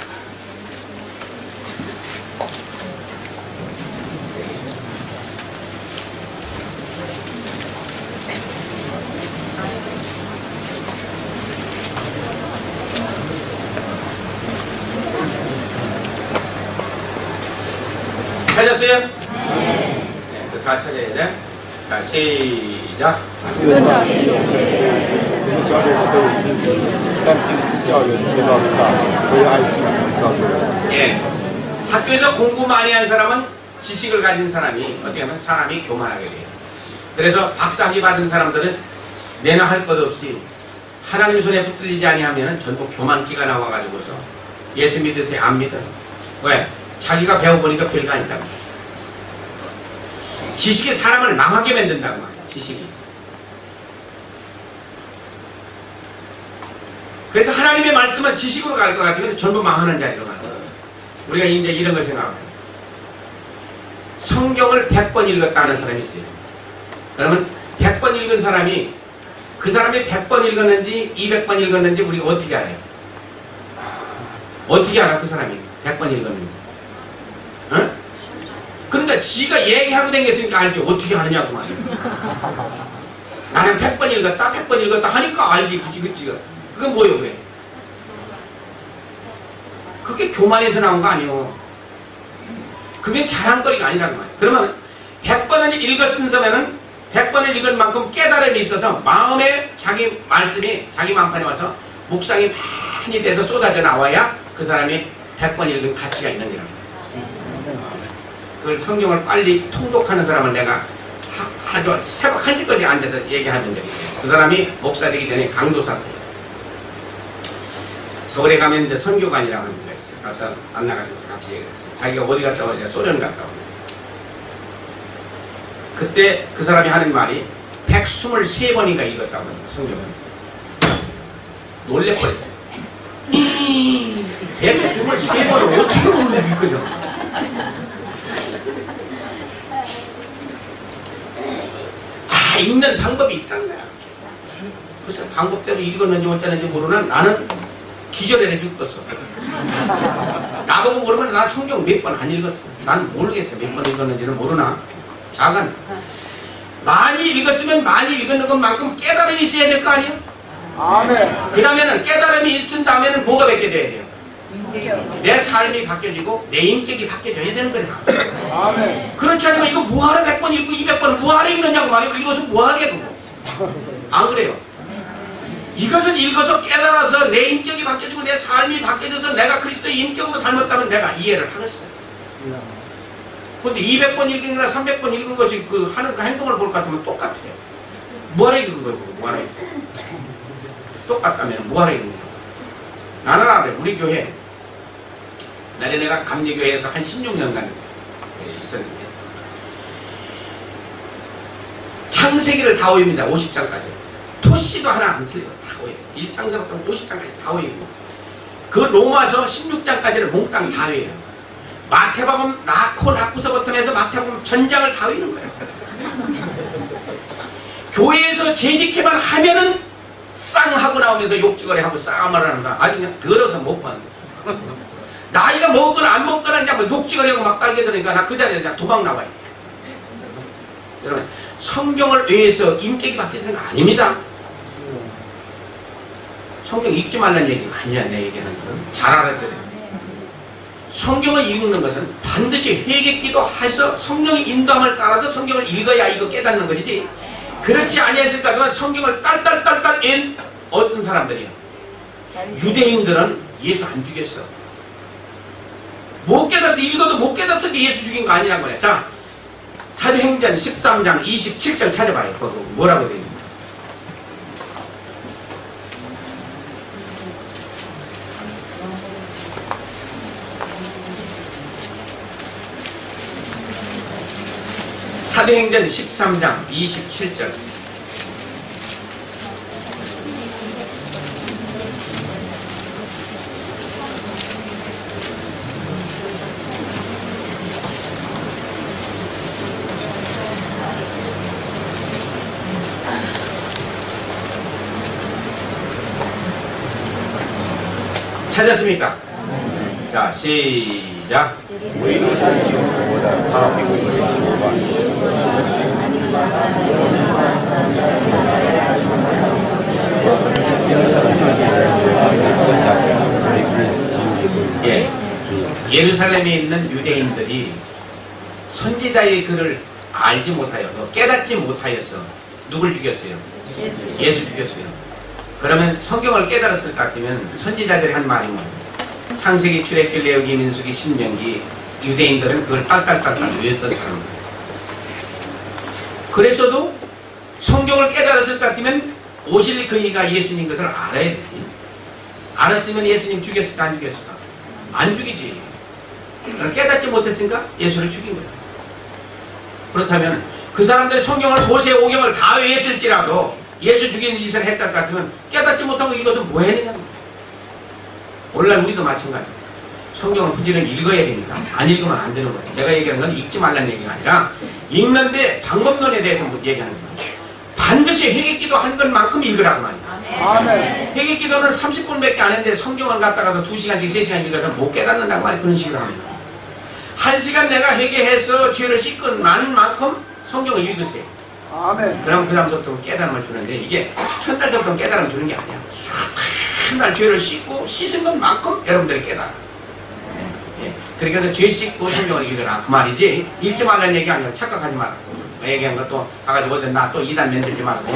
찾았어요? 네. 다 찾아야 돼. 자, 시작. 小人都有知识，但知识叫人知道大，为爱心以上的人。 예. 학교에서 공부 많이 한 사람은 지식을 가진 사람이 어떻게 하면 사람이 교만하게 돼요. 그래서 박사학위 받은 사람들은 내나 할 것 없이 하나님 손에 붙들리지 아니하면 전부 교만기가 나와가지고서 예수 믿으세요? 안 믿어요. 왜? 자기가 배워보니까 별거 아니다고. 지식이 사람을 망하게 만든다고 말이야. 지식이. 그래서 하나님의 말씀은 지식으로 갈 것 같으면 전부 망하는 자리로 가는 거예요. 우리가 이제 이런 걸 생각해요. 성경을 100번 읽었다 하는 사람이 있어요. 그러면 100번 읽은 사람이 그 사람이 100번 읽었는지 200번 읽었는지 우리가 어떻게 알아요? 어떻게 알아 그 사람이 100번 읽었는지? 응? 그러니까 지가 얘기하고 다녔으니까 알지 어떻게 하느냐고 말이야. 나는 100번 읽었다 100번 읽었다 하니까 알지. 그치 그건 뭐예요 그래? 그게 교만에서 나온 거 아니에요. 그게 자랑거리가 아니라는 말이에요. 그러면 100번을 읽었으면은 100번을 읽은 만큼 깨달음이 있어서 마음에 자기 말씀이 자기 마음판에 와서 묵상이 많이 돼서 쏟아져 나와야 그 사람이 100번 읽은 가치가 있는 거라고. 그걸 성경을 빨리 통독하는 사람을 내가 아주 새벽 1시까지 앉아서 얘기하는 적이 있어요. 그 사람이 목사 되기 전에 강도사예요. 서울에 가면 이제 선교관이라고 하는 데가 있어요. 가서 만나가지고 같이 얘기를 했어요. 자기가 어디 갔다 오냐 소련 갔다 오냐. 그때 그 사람이 하는 말이 123번인가 읽었다고 합니다. 성경을. 놀래버렸어요. 123번을 어떻게 읽거든. 읽는 방법이 있다는 거야. 그래서 방법대로 읽었는지 어쩌는지 모르는 나는 기절해 죽었어. 나보고 모르면 나 성경 몇 번 안 읽었어. 난 모르겠어. 몇 번 읽었는지는 모르나. 작은 많이 읽었으면 많이 읽는 것만큼 깨달음이 있어야 될 거 아니에요? 아멘. 그 다음에는 깨달음이 있은 다음에는 뭐가 바뀌어져야 돼요? 내 삶이 바뀌어지고 내 인격이 바뀌어져야 되는 거야. 아멘. 그렇지 않으면 이거 뭐하러 100번 읽고 200번 뭐하러 읽느냐고 말이에요. 이것은 뭐하게 그거. 안 그래요? 이것은 읽어서 깨달아서 내 인격이 바뀌어지고 내 삶이 바뀌어져서 내가 그리스도의 인격으로 닮았다면 내가 이해를 하겠어요. 근데 200번 읽은 거나 300번 읽은 것이 그 하는 그 행동을 볼 것 같으면 똑같아요. 뭐하러 읽은 거예요? 뭐하러 읽은 거예요? 똑같다면 뭐하러 읽는 거예요? 나는 알아요. 우리 교회 날에 내가 감리교회에서 한 16년간 있었는데 창세기를 다 외웁니다. 50장까지. 토시도 하나 안 틀리고 다 외워요. 1장서부터 50장까지 다 외우고 그 로마서 16장까지를 몽땅 다 외워요. 마태복음 낳고서부터 해서 마태복음 전장을 다 외우는 거예요. 교회에서 재직회만 하면은 쌍하고 나오면서 욕지거리 하고 싸움을 하는 사람 아주 그냥 더러워서 못 보는 거예요. 나이가 먹거나 안 먹거나 그냥 뭐 욕지거리하고 막 딸겨드니까 나 그 자리에 그냥 도망 나와요. 여러분, 성경을 위해서 인격이 바뀌는 거 아닙니다. 성경 읽지 말라는 얘기가 아니야, 내 얘기하는 거는. 잘 알아야 돼요. 성경을 읽는 것은 반드시 회개기도 해서 성령의 인도함을 따라서 성경을 읽어야 이거 깨닫는 것이지. 그렇지 아니했을까 하면 성경을 딸딸딸딸 어떤 사람들이요. 유대인들은 예수 안 죽였어. 못 깨닫지, 읽어도 못 깨닫는데 예수 죽인 거 아니란 거야. 자, 사도행전 13장 27절 찾아봐요. 그거 뭐라고 되어 있는지. 사도행전 13장 27절. 찾았습니까? 자, 시작. 우리는 산지보다 다 미국의 주가 예, 예루살렘에 있는 유대인들이 선지자의 글을 알지 못하여 깨닫지 못하였어. 누굴 죽였어요? 예수 죽였어요. 그러면 성경을 깨달았을 것 같으면 선지자들이 한 말이 뭐예요? 창세기, 출애굽기, 레위기, 민수기, 신명기. 유대인들은 그걸 딸딸딸딸 외웠던 사람들. 그래서도 성경을 깨달았을 것 같으면 오실 그이가 예수님 것을 알아야 되지. 알았으면 예수님 죽였을까 안 죽였을까? 안 죽이지. 깨닫지 못했으니까 예수를 죽인 거야. 그렇다면 그 사람들이 성경을 모세 오경을 다 외웠을지라도 예수 죽이는 짓을 했다 같으면 깨닫지 못하고 이것은 뭐 했느냐. 오늘날 우리도 마찬가지. 성경을 부지런히 읽어야 됩니다. 안 읽으면 안 되는 거예요. 내가 얘기하는 건 읽지 말라는 얘기가 아니라 읽는데 방법론에 대해서 얘기하는 거예요. 반드시 회개기도 한 것만큼 읽으라고 말이에요. 아멘. 회개기도는 30분밖에 안 했는데 성경을 갖다가서 2시간씩 3시간 읽어서 못 깨닫는다고 말이에요. 그런 식으로 합니다. 1시간 내가 회개해서 죄를 씻고 난 만큼 성경을 읽으세요. 아멘. 그럼 그 다음부터 깨달음을 주는데 이게 첫날부터 깨달음을 주는 게 아니야. 한날 죄를 씻고 씻은 것만큼 여러분들이 깨달아. 예. 그렇게 해서 죄 씻고 성경을 읽어라. 그 말이지. 읽지 말라는 얘기 아니야. 착각하지 마라. 얘기한 것도 가가지고 나 또 2단 만들지 말고.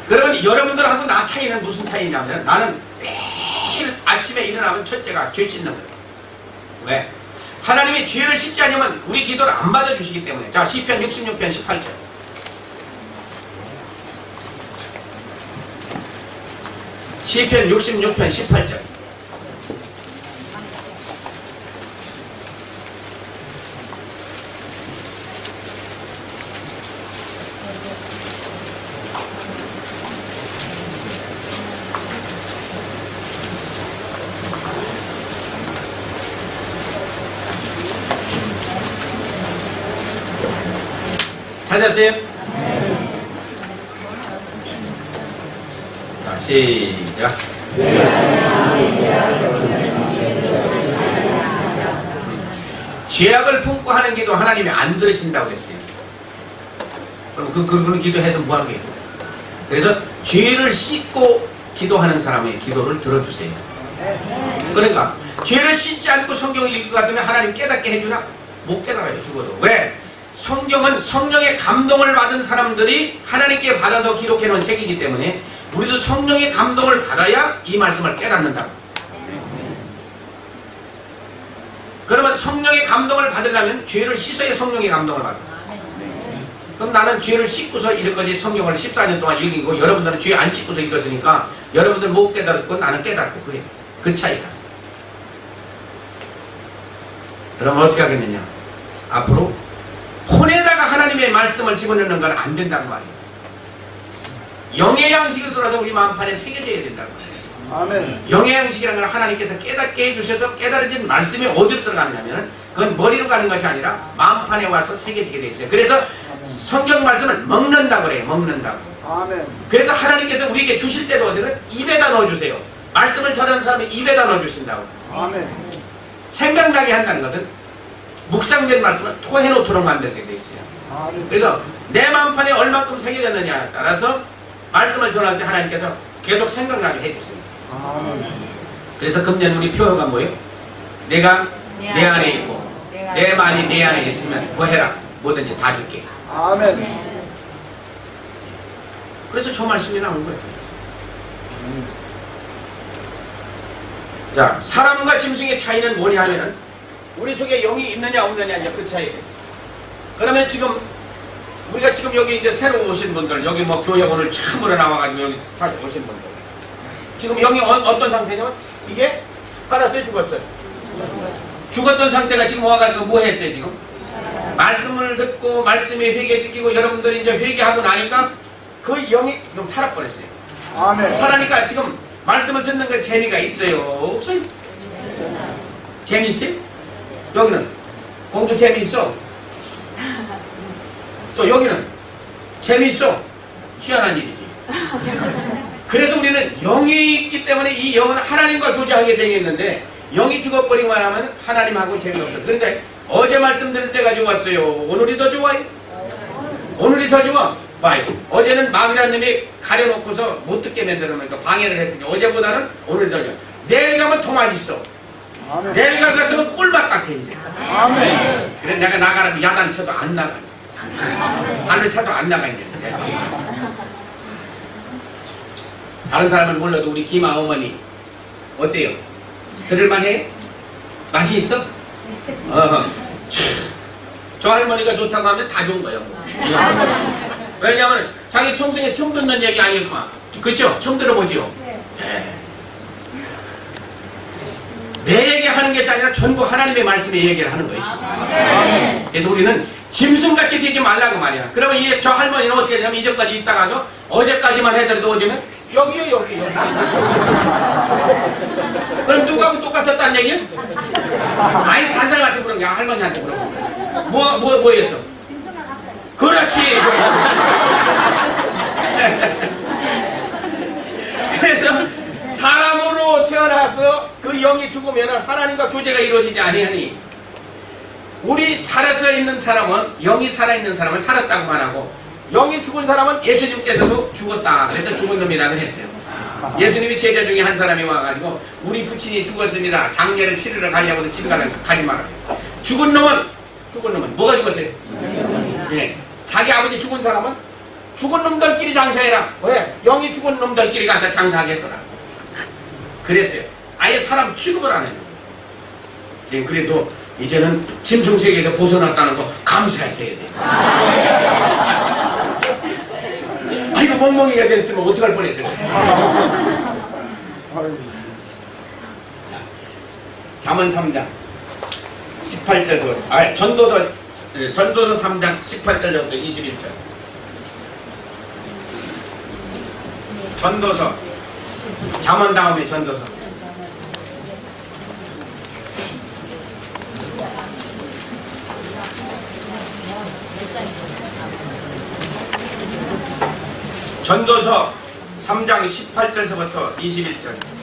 그러면 여러분들하고 나 차이는 무슨 차이냐면 나는 매일 아침에 일어나면 첫째가 죄 씻는 거예요. 왜? 하나님이 죄를 씻지 않으면 우리 기도를 안 받아주시기 때문에. 자, 시편 66편 18절. 시편 66편 18절. 찾았어요? 자, 시작. 죄악을 품고 하는 기도 하나님이 안 들으신다고 했어요. 그럼 그런 기도해서 뭐 하는 거예요? 그래서 죄를 씻고 기도하는 사람의 기도를 들어주세요. 그러니까 죄를 씻지 않고 성경을 읽고 같으면 하나님 깨닫게 해주나? 못 깨달아요. 죽어도. 왜? 성경은 성령의 감동을 받은 사람들이 하나님께 받아서 기록해 놓은 책이기 때문에 우리도 성령의 감동을 받아야 이 말씀을 깨닫는다고. 그러면 성령의 감동을 받으려면 죄를 씻어야 성령의 감동을 받아. 그럼 나는 죄를 씻고서 이제까지 성경을 14년 동안 읽은 거, 여러분들은 죄 안 씻고서 읽었으니까 여러분들 못 깨달았고 나는 깨달았고, 그래. 그 차이다. 그럼 어떻게 하겠느냐? 앞으로 혼에다가 하나님의 말씀을 집어넣는 건 안 된다고 말이에요. 영의 양식으로 돌아서 우리 마음판에 새겨져야 된다고 말이에요. 아멘. 영의 양식이라는 건 하나님께서 깨닫게 해주셔서 깨달아진 말씀이 어디로 들어가느냐면 그건 머리로 가는 것이 아니라 마음판에 와서 새겨지게 돼 있어요. 그래서 성경 말씀을 먹는다고 그래요. 먹는다고. 아멘. 그래서 하나님께서 우리에게 주실 때도 어디는 입에다 넣어주세요. 말씀을 전하는 사람의 입에다 넣어주신다고. 아멘. 생각나게 한다는 것은 묵상된 말씀을 토해놓도록 만들게 돼 있어요. 아멘. 그래서 내 마음판에 얼마큼 새겨졌느냐에 따라서 말씀을 전할 때 하나님께서 계속 생각나게 해주십니다. 아멘. 그래서 금년 우리 표어가 뭐예요? 내가 내 안에 있고 내 말이 내 안에 있으면 구해라. 뭐든지 다 줄게. 아멘. 그래서 저 말씀이 나온 거예요. 자, 사람과 짐승의 차이는 뭐냐 하면은 우리 속에 영이 있느냐 없느냐 이제 그 차이예요. 그러면 지금 우리가 지금 여기 이제 새로 오신 분들, 여기 뭐 교회 오늘 처음으로 나와가지고 여기 다시 오신 분들, 지금 영이 어떤 상태냐면 이게 살았어요, 죽었어요? 죽었던 상태가 지금 와가지고 뭐 했어요 지금? 말씀을 듣고 말씀에 회개시키고 여러분들이 이제 회개하고 나니까 그 영이 좀 살아버렸어요. 아멘. 살아니까 지금 말씀을 듣는 게 재미가 있어요? 없어요? 재미있어요? 여기는 공부 재미있어? 또 여기는 재미있어? 희한한 일이지. 그래서 우리는 영이 있기 때문에 이 영은 하나님과 교제하게 되어 있는데 영이 죽어버리기만 하면 하나님하고 재미없어. 그런데 어제 말씀 들을 때가 좋았어요. 오늘이 더 좋아요? 오늘이 더 좋아? 봐요. 어제는 마귀라는 놈이 가려놓고서 못 듣게 만들어놓으니까 방해를 했으니까 어제보다는 오늘이 더 좋아. 내일 가면 더 맛있어. 아멘. 내일 갈 같으면 꿀맛 같아 이제. 아멘. 그래 내가 나가라고 야단 쳐도 안 나가. 발로 차도 안 나가 이제. 다른 사람은 몰라도 우리 김아 어머니 어때요? 들을만해? 맛이 있어? 저 할머니가 좋다고 하면 다 좋은 거예요. 왜냐하면 자기 평생에 처음 듣는 얘기 아니구만. 그렇죠? 처음 들어보지요? 네. 내 얘기하는 것이 아니라 전부 하나님의 말씀의 얘기를 하는 거예요. 그래서 우리는 짐승같이 되지 말라고 말이야. 그러면 이제 저 할머니는 어떻게 되냐면 이전까지 있다가서 어제까지만 해더라도 어디면 여기요 여기. 그럼 누구하고 똑같았다는 얘기야? 아니 다른 사람한테 그런 게 할머니한테 그런 거야. 뭐였어? 그렇지. 그래서 사람으로 태어나서 그 영이 죽으면 하나님과 교제가 이루어지지 아니하니 우리 살아서 있는 사람은 영이 살아있는 사람을 살았다고 말하고 영이 죽은 사람은 예수님께서도 죽었다. 그래서 죽은 놈이라고 했어요. 예수님이 제자 중에 한 사람이 와가지고 우리 부친이 죽었습니다. 장례를 치르러 가려고 해서 집에 가지 말아요. 죽은 놈은 뭐가 죽었어요? 예. 자기 아버지 죽은 사람은 죽은 놈들끼리 장사해라. 왜? 영이 죽은 놈들끼리 가서 장사하겠더라. 그랬어요. 아예 사람 취급을 안 해요. 지금 그래도 이제는 짐승세계에서 벗어났다는 거 감사했어야 돼. 아이고 멍멍이가 됐으면 어떡할 뻔했어요. 잠언 3장 18절에서 전도서 3장 18절부터 21절. 전도서 잠언 다음에 전도서. 전도서 3장 18절서부터 21절.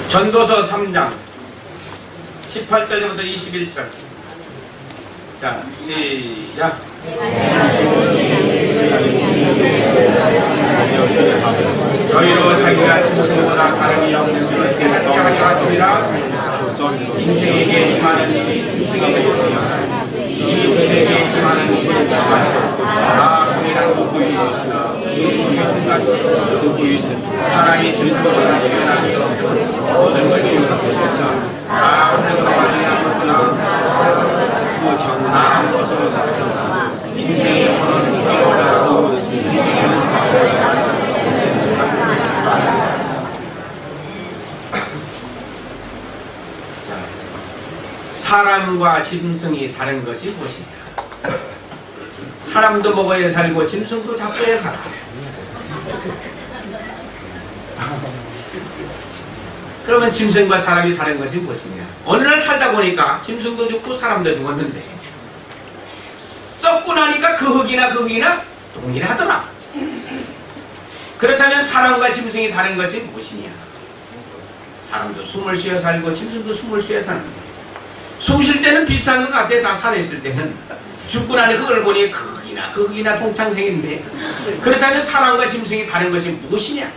전도서 3장 18절부터 21절. 자, 시작. 저희로 자기가 짐승보다 다름이 없는 것을 함께 하려 하시리라. 인생에게 임하는 일이 짐승에게 있으며 짐승에게 임하는 일이 다 동일한 도구이 있어 이 중에같이 도구이 사람이 짐승보다 사람이 없어 모든 것이 있어 다 하늘로 말미암았으나 나 것으로 인생의 전원은 이루어져서 인생에는 사고가 사람과 짐승이 다른 것이 무엇이냐? 사람도 먹어야 살고 짐승도 잡숴야 살아. 그러면 짐승과 사람이 다른 것이 무엇이냐? 어느 날 살다 보니까 짐승도 죽고 사람도 죽었는데 썩고 나니까 그 흙이나 동일하더라. 그렇다면 사람과 짐승이 다른 것이 무엇이냐? 사람도 숨을 쉬어 살고 짐승도 숨을 쉬어 사는데 숨 쉴 때는 비슷한 것 같아. 다 살아있을 때는. 죽고 나니 그걸 보니 그 흙이나 동창생인데 그렇다면 사람과 짐승이 다른 것이 무엇이냐?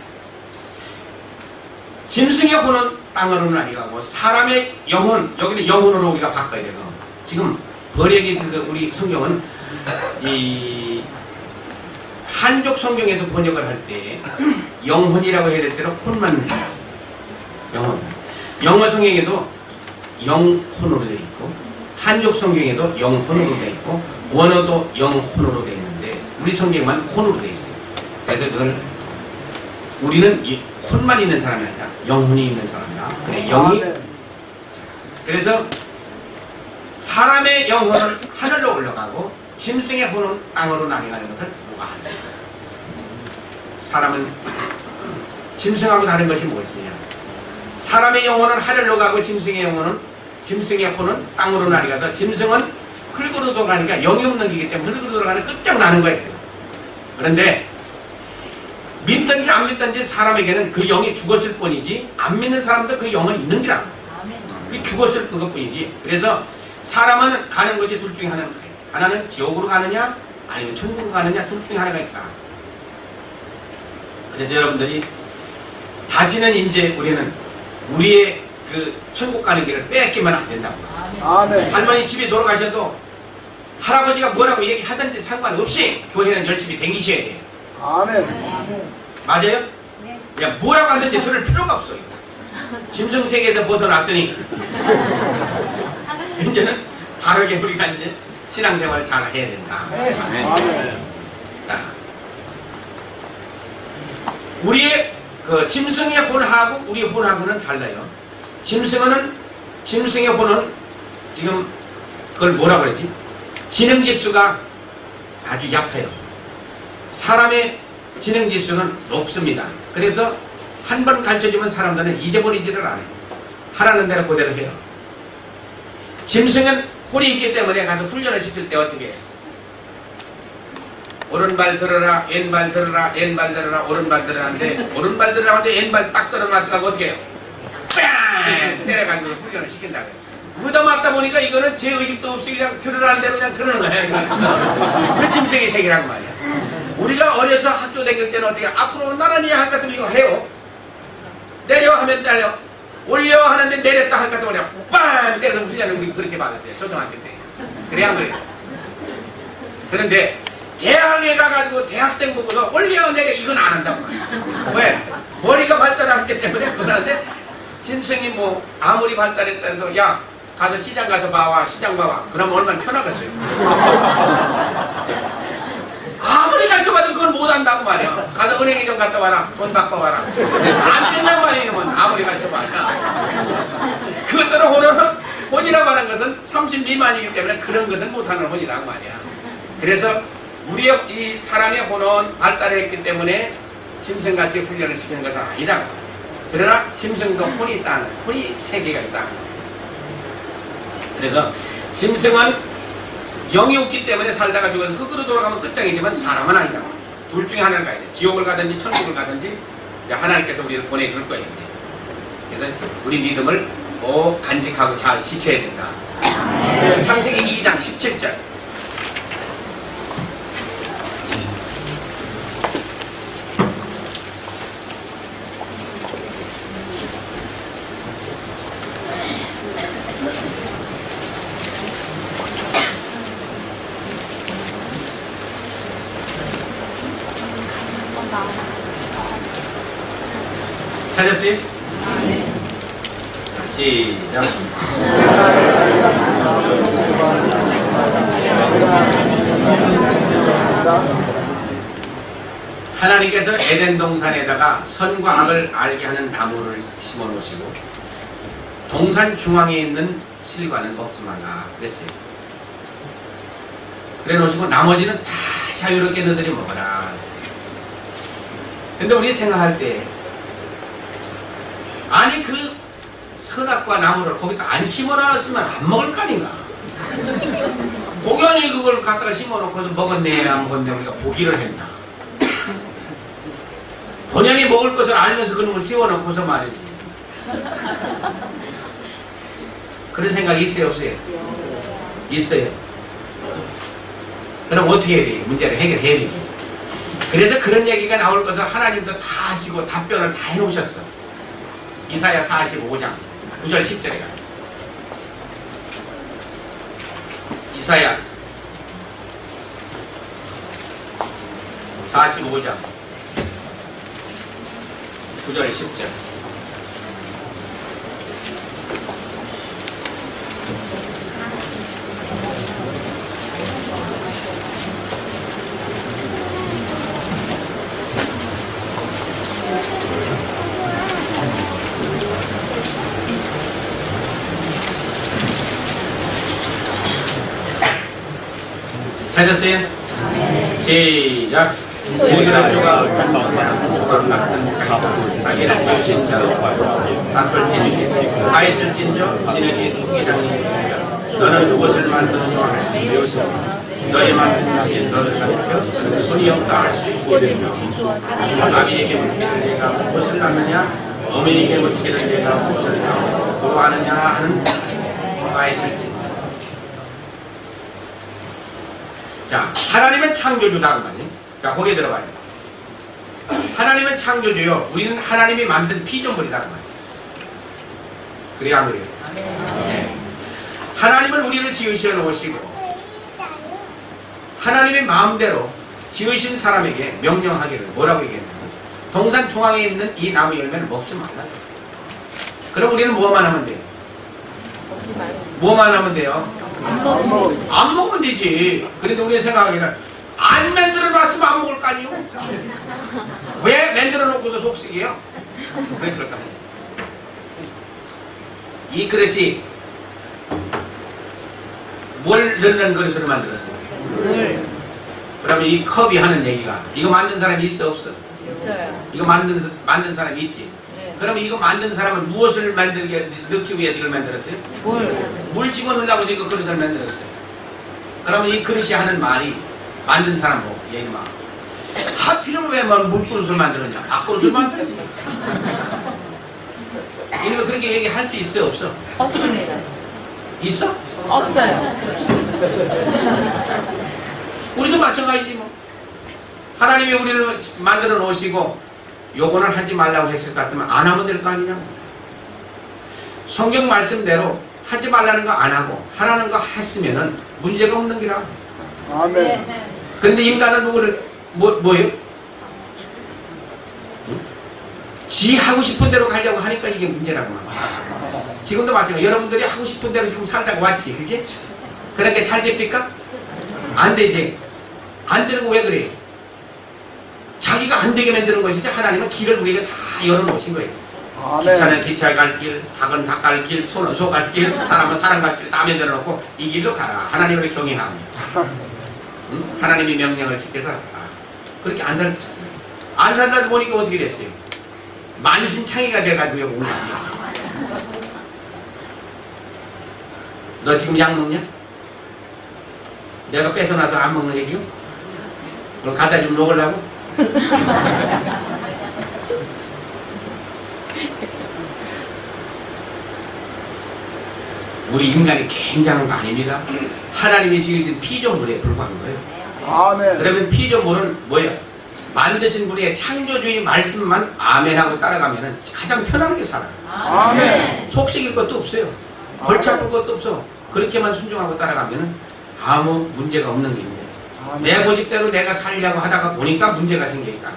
짐승의 혼은 땅으로는 아니가고 사람의 영혼, 여기는 영혼으로 우리가 바꿔야 되고 지금 번역이 우리 성경은 이 한족 성경에서 번역을 할 때 영혼이라고 해야 될 때로 혼만 해요. 영혼. 영어 성경에도 영혼으로 되어 있고 한족 성경에도 영혼으로 되어 있고 원어도 영혼으로 되어 있는데 우리 성경만 혼으로 되어 있어요. 그래서 그걸 우리는 이 혼만 있는 사람이 아니라 영혼이 있는 사람이다. 그래 영이. 그래서 사람의 영혼은 하늘로 올라가고 짐승의 혼은 땅으로 나뉘어가는 것을 누가 한다. 사람은 짐승하고 다른 것이 무엇이냐? 사람의 영혼은 하늘로 가고 짐승의 혼은 땅으로 나뉘어가서 짐승은 흙으로 돌아가니까 영이 없는 기기 때문에 흙으로 돌아가는 끝장나는 거예요. 그런데 믿든지 안 믿든지 사람에게는 그 영이 죽었을 뿐이지 안 믿는 사람도 그 영은 있는 기라고. 그게 죽었을 그것뿐이지. 그래서 사람은 가는 것이 둘 중에 하나는 거예요. 하나는 지옥으로 가느냐 아니면 천국으로 가느냐 둘 중에 하나가 있다. 그래서 여러분들이 다시는 이제 우리는 우리의 그 천국 가는 길을 뺏기면 안 된다고. 아멘. 할머니 집에 돌아가셔도 할아버지가 뭐라고 얘기하든지 상관없이 교회는 열심히 댕기셔야 돼요. 아멘. 맞아요? 야, 뭐라고 하든지 들을 필요가 없어요. 짐승 세계에서 벗어났으니 이제는 바르게 우리가 이제 신앙생활을 잘 해야 된다. 아멘. 자, 우리의 그 짐승의 혼하고 우리 혼하고는 달라요. 짐승의 혼은 지금 그걸 뭐라고 그러지? 지능지수가 아주 약해요. 사람의 지능지수는 높습니다. 그래서 한 번 가르쳐주면 사람들은 잊어버리지를 않아요. 하라는 대로 그대로 해요. 짐승은 혼이 있기 때문에 가서 훈련을 시킬 때 어떻게 해요? 오른발 들어라, 왼발 들어라, 왼발 들어라, 오른발 들어라는데 오른발 들어라는데 왼발 딱 들어놨다가 어떻게 해요? 빡! 때려가지고 훈련을 시킨다고요. 얻어맞다 보니까 이거는 제 의식도 없이 그냥 들으라는 대로 그냥 들으는 거야. 그 짐승의 세계란 말이야. 우리가 어려서 학교 다닐 때는 어떻게 앞으로 나란히 할 것 같으면 이거 해요. 내려 하면 내려. 올려 하는데 내렸다 할 것 같으면 그냥 빵! 때려서 훈련을 우리 그렇게 받았어요. 초등학교 때. 그래 안 그래요? 그런데 대학에 가가지고 대학생 보고서 올려 내려 이건 안 한다고 말이야. 왜? 머리가 발달하기 때문에 그건 하는데 짐승이 뭐 아무리 발달했다 해도 야 가서 시장 가서 봐와 시장 봐와 그럼 얼마나 편하겠어요. 아무리 가르쳐봐도 그걸 못한다고 말이야. 가서 은행에 좀 갔다 와라 돈 바꿔와라 안 된단 말이야. 이놈은 아무리 가르쳐봐야. 그것들은 혼이라고 하는 것은 30 미만이기 때문에 그런 것은 못하는 혼이란 말이야. 그래서 우리의 이 사람의 혼은 발달했기 때문에 짐승같이 훈련을 시키는 것은 아니다. 그러나 짐승도 혼이 있다. 혼이 세계가 있다. 그래서 짐승은 영이 없기 때문에 살다가 죽어서 흙으로 돌아가면 끝장이지만 사람은 아니다. 둘 중에 하나를 가야 돼. 지옥을 가든지 천국을 가든지 하나님께서 우리를 보내줄 거예요. 그래서 우리 믿음을 꼭 간직하고 잘 지켜야 된다. 창세기 2장 17절. 찾았어요? 네. 시작. 하나님께서 에덴 동산에다가 선과 악을 알게 하는 나무를 심어 놓으시고 동산 중앙에 있는 실과는 먹지 말라 그랬어요. 그래 놓으시고 나머지는 다 자유롭게 너들이 먹어라. 근데 우리 생각할 때 아니 그 선악과 나무를 거기다 안 심어놨으면 안 먹을 거 아닌가. 공연히 그걸 갖다가 심어놓고서 먹었네 안 먹었네 우리가 보기를 했나. 본연이 먹을 것을 알면서 그런 걸 씌워놓고서 말이지. 그런 생각이 있어요 없어요? 있어요. 그럼 어떻게 해야 돼요? 문제를 해결해야 되지. 그래서 그런 얘기가 나올 것을 하나님도 다 하시고 답변을 다 해놓으셨어. 이사야 45장 9절 10절에 가. 이사야 45장 9절 10절. 찾았어요? 시작. 질그런 조각 조각 같은 자기를 여신 자로 앞을 찌르게 다 있을진저 신에게 토기장이 너는 무엇을 만드는가 할 수 있으며 너의 만든 것이 너를 가리켜 손이 없다 할 수 있고 아비에게 묻기를 내가 무엇을 낳느냐 어머니에게 묻기를 내가 무엇을 낳고 아느냐 하는 다 있을진저. 자, 하나님은 창조주다 그 말이에요. 자, 거기에 들어봐요. 하나님은 창조주요. 우리는 하나님이 만든 피조물이다 그 말이에요. 그래야 안 그래요? 네. 하나님은 우리를 지으셔 놓으시고 하나님의 마음대로 지으신 사람에게 명령하기를 뭐라고 얘기했냐면 동산 중앙에 있는 이 나무 열매를 먹지 말라. 그럼 우리는 뭐만 하면 돼요? 뭐만 하면 돼요? 안 먹으면 되지. 그런데 우리 생각하기는 안 만들어 놨으면 안 먹을 거 아니에요? 왜 만들어 놓고서 속식이에요? 왜 그럴까? 이 그릇이 뭘 넣는 그릇으로 만들었어요? 그러면 이 컵이 하는 얘기가 이거 만든 사람이 있어 없어? 있어요. 이거 만든 사람이 있지? 네. 그러면 이거 만든 사람은 무엇을 넣기 위해서 이걸 만들었어요? 물 집어넣으려고 해서 이거 그릇을 만들었어요. 그러면 이 그릇이 하는 말이 만든 사람 뭐 얘기 막 하필이면 왜 물그릇을 만들었냐? 밥그릇을 만들었지. 이거 그렇게 얘기할 수 있어 없어? 없습니다. 있어? 없어요. 우리도 마찬가지지 뭐. 하나님이 우리를 만들어 놓으시고 요거는 하지 말라고 했을 것 같으면 안 하면 될 거 아니냐. 성경 말씀대로 하지 말라는 거 안 하고 하라는 거 했으면은 문제가 없는 기라. 아멘. 그런데 인간은 누구를 뭐예요? 응? 지 하고 싶은 대로 가자고 하니까 이게 문제라고 말이야. 지금도 마찬가지로 여러분들이 하고 싶은 대로 지금 살다가 왔지, 그지? 그러니까 잘 됩니까? 안 되지. 안 되는 거 왜 그래? 자기가 안 되게 만드는 것이지 하나님은 길을 우리에게 다 열어놓으신 거예요. 아멘. 기차는 기차에 갈 길, 닭은 닭 갈 길, 소는 소 갈 길, 사람은 사람 갈 길 다 만들어놓고 이 길로 가라. 하나님을 경외하며 응? 하나님이 명령을 지켜서 그렇게 안 살다 보니까 어떻게 됐어요? 만신창이가 돼가지고 여기 온 거 아니야. 너 지금 약 먹냐? 내가 뺏어놔서 안 먹는 게 지금? 그걸 갖다 좀 먹으려고? 우리 인간이 굉장한 거 아닙니다. 하나님이 지으신 피조물에 불과한 거예요. 아멘. 그러면 피조물은 뭐예요? 만드신 분의 창조주의 말씀만 아멘하고 따라가면 가장 편안하게 살아요. 아멘. 속식일 것도 없어요. 벌잡을 것도 없어. 그렇게만 순종하고 따라가면 아무 문제가 없는 게 있네요. 내 고집대로 내가 살려고 하다가 보니까 문제가 생기니까.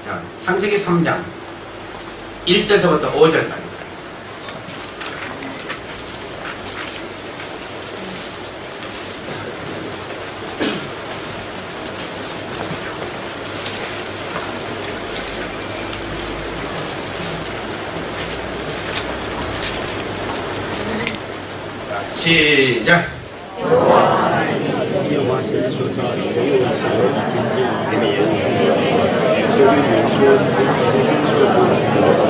자, 창세기 3장 1절서부터 5절까지. 시작. 神所造的永远所有的天界里面所以说是所有的是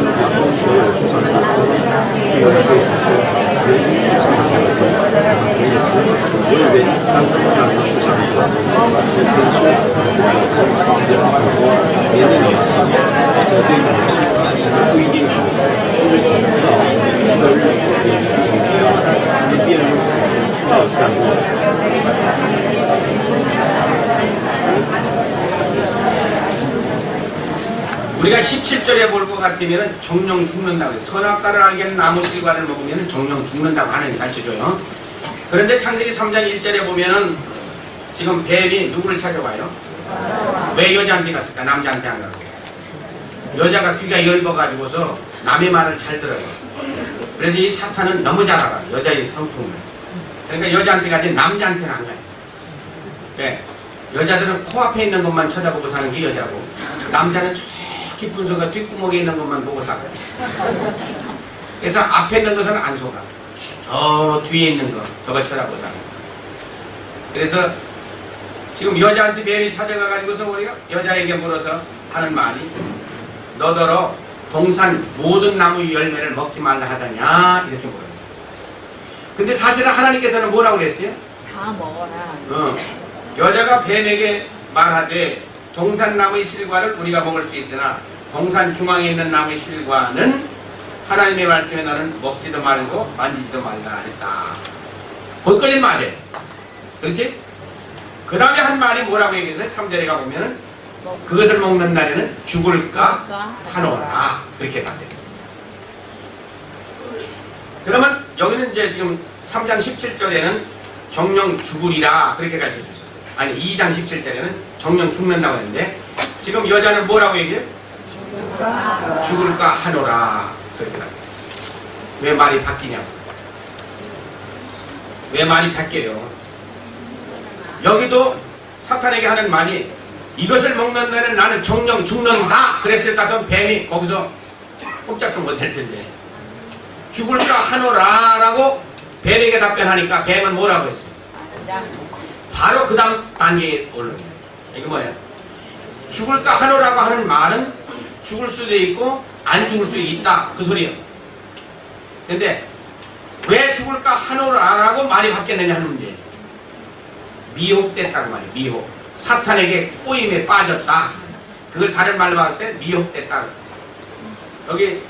当中所有树上的果子，第二个是说人中树上的果子，可以吃；所有人当中那棵树上的果子，是真树不可以吃。人花多，别人也吃，蛇对你的树不一定是，因为神知道吃了日子你就会这样，因为别人知道善恶。 우리가 17절에 볼 것 같으면 정령 죽는다고 해요. 선악과를 알게는 나무 실과를 먹으면 정령 죽는다고 하나님 가르쳐줘요. 그런데 창세기 3장 1절에 보면은 지금 뱀이 누구를 찾아와요? 왜 여자한테 갔을까? 남자한테 안 가고. 여자가 귀가 열버가지고서 남의 말을 잘 들어요. 그래서 이 사탄은 너무 잘 알아요. 여자의 성품을. 그러니까 여자한테 가지 남자한테는 안 가요. 네. 여자들은 코앞에 있는 것만 쳐다보고 사는 게 여자고 남자는 저 깊은 속에 뒷구멍에 있는 것만 보고 살아요. 그래서 앞에 있는 것은 안 속아. 저 뒤에 있는 거 저거 쳐다보고 살아요. 그래서 지금 여자한테 뱀이 찾아가가지고서 우리가 여자에게 물어서 하는 말이 너더러 동산 모든 나무 열매를 먹지 말라 하더냐 이렇게 물어요. 근데 사실은 하나님께서는 뭐라고 그랬어요? 다 먹어라. 여자가 뱀에게 말하되 동산나무의 실과를 우리가 먹을 수 있으나 동산 중앙에 있는 나무의 실과는 하나님의 말씀에 너는 먹지도 말고 만지지도 말라 했다. 거기까지는 맞아요. 그렇지? 그 다음에 한 말이 뭐라고 얘기했어요? 3절에 가보면은 그것을 먹는 날에는 죽을까 하노라. 그렇게 가세요. 그러면 여기는 이제 지금 3장 17절에는 정령 죽으리라 그렇게 가르쳐 주셨어요. 아니 2장 17절에는 정령 죽는다고 했는데 지금 여자는 뭐라고 얘기해요? 죽을까 하노라. 그렇게 가르쳐. 왜 말이 바뀌냐고. 왜 말이 바뀌어요? 여기도 사탄에게 하는 말이 이것을 먹는 날은 나는 정령 죽는다 그랬을 때 하던 뱀이 거기서 꼼짝도 못할 텐데 죽을까 하노라 라고 뱀에게 답변하니까 뱀은 뭐라고 했어요? 바로 그 다음 단계에 올라요. 이게 뭐예요? 죽을까 하노라고 하는 말은 죽을 수도 있고 안 죽을 수도 있다 그 소리예요. 근데 왜 죽을까 하노라라고 말이 바뀌었느냐 하는 문제예요. 미혹됐다고 말이에요. 미혹. 사탄에게 꼬임에 빠졌다. 그걸 다른 말로 할 때 미혹됐다. 여기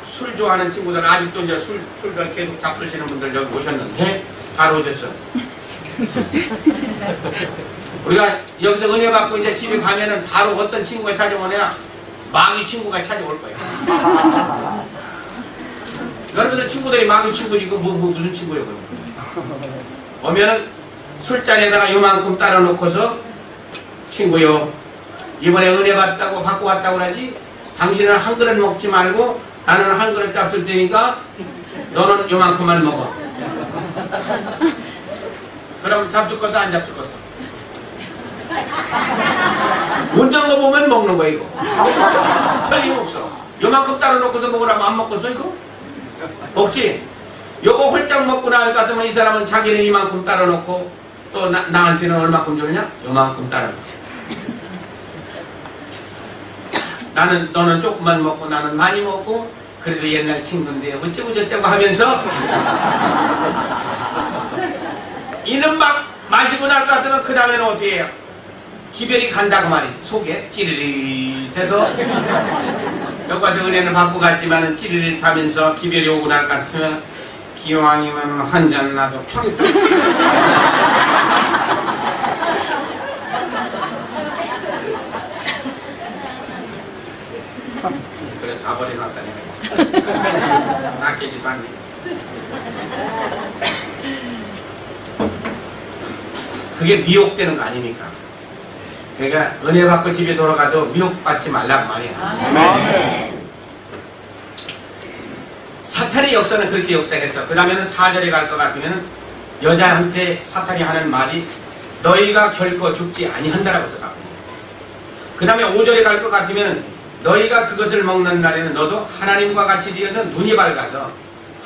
술 좋아하는 친구들 아직도 이제 술을 계속 잡수시는 분들 여기 오셨는데 잘 오셨어. 우리가 여기서 은혜 받고 이제 집에 가면은 바로 어떤 친구가 찾아오냐? 마귀 친구가 찾아올 거야. 여러분들 친구들이 마귀 친구지 이거 무슨 친구예요? 그럼? 오면은 술잔에다가 요만큼 따라 놓고서 친구요 이번에 은혜 받다고 받고 왔다고 그러지 당신은 한 그릇 먹지 말고 나는 한 그릇 잡술 테니까 너는 요만큼만 먹어. 그럼 잡술 것도 안 잡술 것도 운전 거 보면 먹는 거야 이거. 틀림없어. 요만큼 따라 놓고서 먹으라면 안 먹겠어 이거? 먹지? 요거 홀짝 먹고 나올 것 같으면 이 사람은 자기는 이만큼 따라 놓고 또 나한테는 얼마큼 주느냐? 요만큼 따라 놓고 너는 조금만 먹고 나는 많이 먹고 그래도 옛날 친구인데 어쩌고 저쩌고 하면서 이는 막 마시고 날 것 같으면 그 다음에는 어떻게 해요? 기별이 간다고 말이지. 속에 찌릿해서 여기 와서 은혜는 받고 갔지만은 찌릿하면서 기별이 오고 날 것 같으면 기왕이면 한 잔 나도 그래 다 버려놨다 내가. 낚이지도 않네. 그게 미혹되는 거 아닙니까? 그러니까 은혜 받고 집에 돌아가도 미혹받지 말라고 말이야. 아멘. 사탄의 역사는 그렇게 역사했어. 그 다음에는 4절에 갈 것 같으면 여자한테 사탄이 하는 말이 너희가 결코 죽지 아니한다라고 써요. 그 다음에 5절에 갈 것 같으면 너희가 그것을 먹는 날에는 너도 하나님과 같이 되어서 눈이 밝아서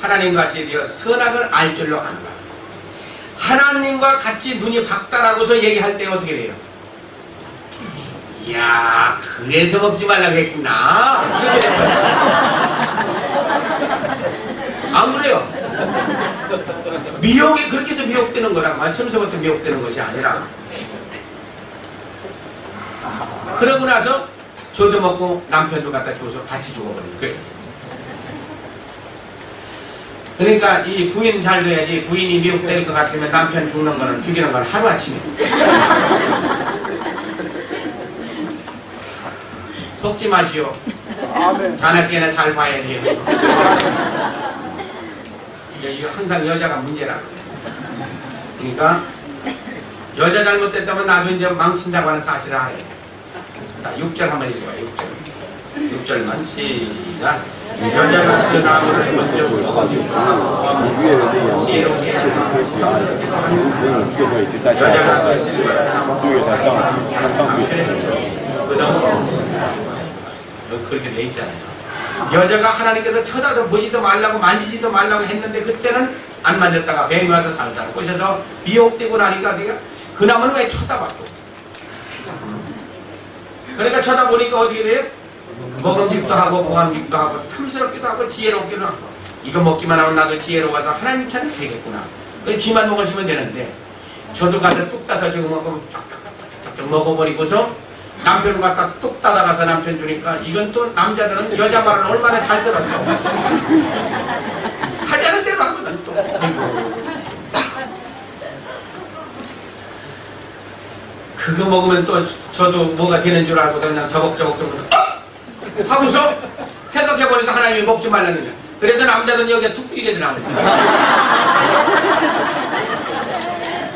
하나님과 같이 되어 선악을 알 줄로 아노라. 하나님과 같이 눈이 박달하고서 얘기할 때 어떻게 돼요? 이야, 그래서 먹지 말라고 했구나. 이렇게 되는 거예요. 안 그래요? 미혹이 그렇게 해서 미혹되는 거라 말씀서부터 미혹되는 것이 아니라 그러고 나서 저도 먹고 남편도 갖다 주어서 같이 죽어버리는 거예요. 그러니까 이 부인 잘 돼야지. 부인이 미혹될 것 같으면 남편 죽는 거는 죽이는 건 하루아침에. 속지 마시오. 아멘. 자나깨나 잘 봐야 돼요. 이거 항상 여자가 문제라. 그러니까 여자 잘못됐다면 나도 이제 망친다고 하는 사실을 알아요. 자, 6절 한번 읽어봐요. 6절만 시작. 여자가 그 나무를 먼저 먹어주고 지혜롭게 여자가 그 실과를 나무 그렇게 돼 있잖아요. 여자가 하나님께서 쳐다도 보지도 말라고 만지지도 말라고 했는데 그때는 안 만졌다가 뱀이 와서 살살 꼬셔서 미혹되고 나니까 그 나무는 왜 쳐다봤고 그러니까 쳐다보니까 어떻게 돼요? 먹음직도 하고 보암직도 하고 탐스럽기도 하고 지혜롭기도 하고 이거 먹기만 하면 나도 지혜로워서 하나님처럼 되겠구나. 그럼 쥐만 먹으시면 되는데 저도 가서 뚝 따서 지금 먹으면 쫙쫙쫙쫙 먹어버리고서 남편을 갖다 뚝 따다가서 남편 주니까 이건 또 남자들은 여자 말을 얼마나 잘 들었어. 하자는 대로 하거든 또. 그거 먹으면 또 저도 뭐가 되는 줄 알고서 그냥 저벅저벅 하고서 생각해보니까 하나님이 먹지 말라는 거야. 그래서 남자들은 여기에 툭 뛰게 나오는 거야.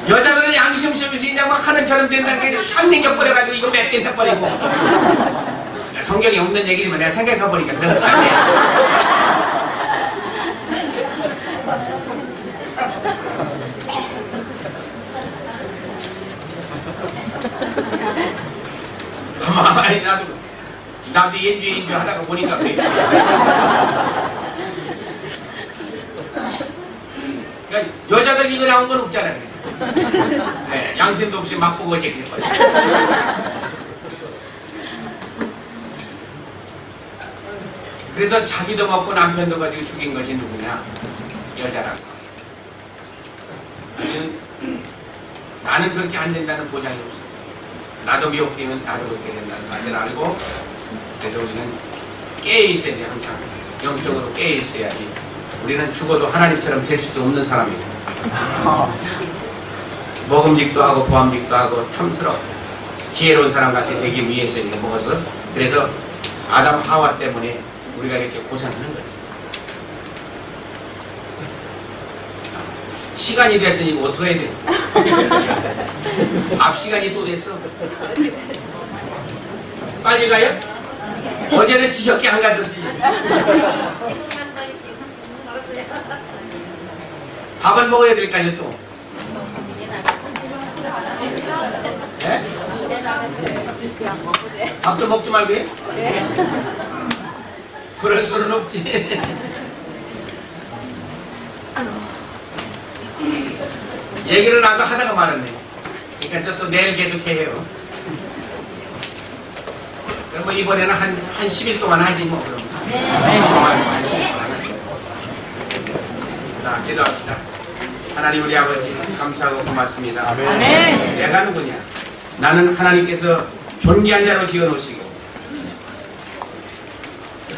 여자들은 양심심에서 그냥 막 하는 처럼 된다는 게 싹 냉겨버려가지고 이거 몇 개 해버리고. 성경에 없는 얘기지만 내가 생각해보니까 그런 거 같아. 가만히 나도 연주 하다가 보니까 그래. 그러니까 여자들 이거 나온 건 없잖아요. 네, 양심도 없이 맛보고 제끼는 거예요. 그래서 자기도 먹고 남편도 가지고 죽인 것이 누구냐? 여자라고. 나는 그렇게 안 된다는 보장이 없어. 나도 미혹되면 나도 그렇게 된다는 사실을 알고 그래서 우리는 깨어있어야 돼. 항상 영적으로 깨어있어야지. 우리는 죽어도 하나님처럼 될 수도 없는 사람이고 먹음직도 하고 보암직도 하고 탐스럽고 지혜로운 사람같이 되기 위해서 이렇게 먹어서 그래서 아담 하와 때문에 우리가 이렇게 고생하는 거지. 시간이 됐으니 이거 어떻게 해야 돼? 앞 시간이 또 됐어. 빨리 가요? 어제는 지겹게 안 가든지. 밥을 먹어야 될까요 또? 네? 밥도 먹지 말고 해? 그럴 수는 없지. 얘기를 나도 하다가 말았네. 그러니까 또 내일 계속해요. 그럼 뭐 이번에는 한 10일 동안 하지 뭐 그럼. 자, 기도합시다. 하나님 우리 아버지 감사하고 고맙습니다. 아멘. 내가 누구냐? 나는 하나님께서 존귀한 자로 지어놓으시고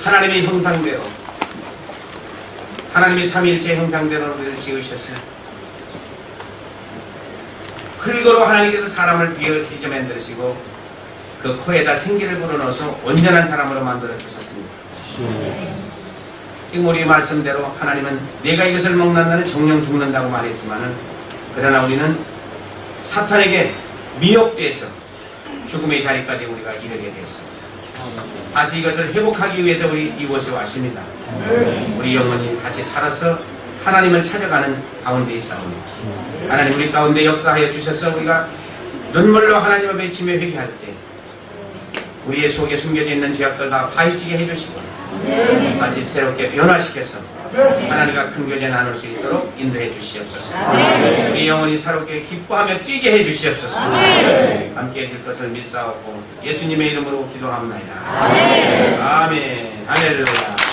하나님의 형상대로 하나님의 삼위일체 형상대로 우리를 지으셨어요. 흙으로 하나님께서 사람을 빚어 만드시고 그 코에다 생기를 불어넣어서 온전한 사람으로 만들어 주셨습니다. 지금 우리 말씀대로 하나님은 내가 이것을 먹는 날은 정령 죽는다고 말했지만은 그러나 우리는 사탄에게 미혹돼서 죽음의 자리까지 우리가 이르게 됐습니다. 다시 이것을 회복하기 위해서 우리 이곳에 왔습니다. 우리 영혼이 다시 살아서 하나님을 찾아가는 가운데 있사옵니다. 하나님 우리 가운데 역사하여 주셔서 우리가 눈물로 하나님 앞에 외치며 회개할 때 우리의 속에 숨겨져 있는 죄악들 다 파헤치게 해주시고 다시 새롭게 변화시켜서 하나님과 큰 교제 나눌 수 있도록 인도해 주시옵소서. 우리 영혼이 새롭게 기뻐하며 뛰게 해 주시옵소서. 함께 해줄 것을 믿사옵고 예수님의 이름으로 기도합니다. 아멘. 할렐루야.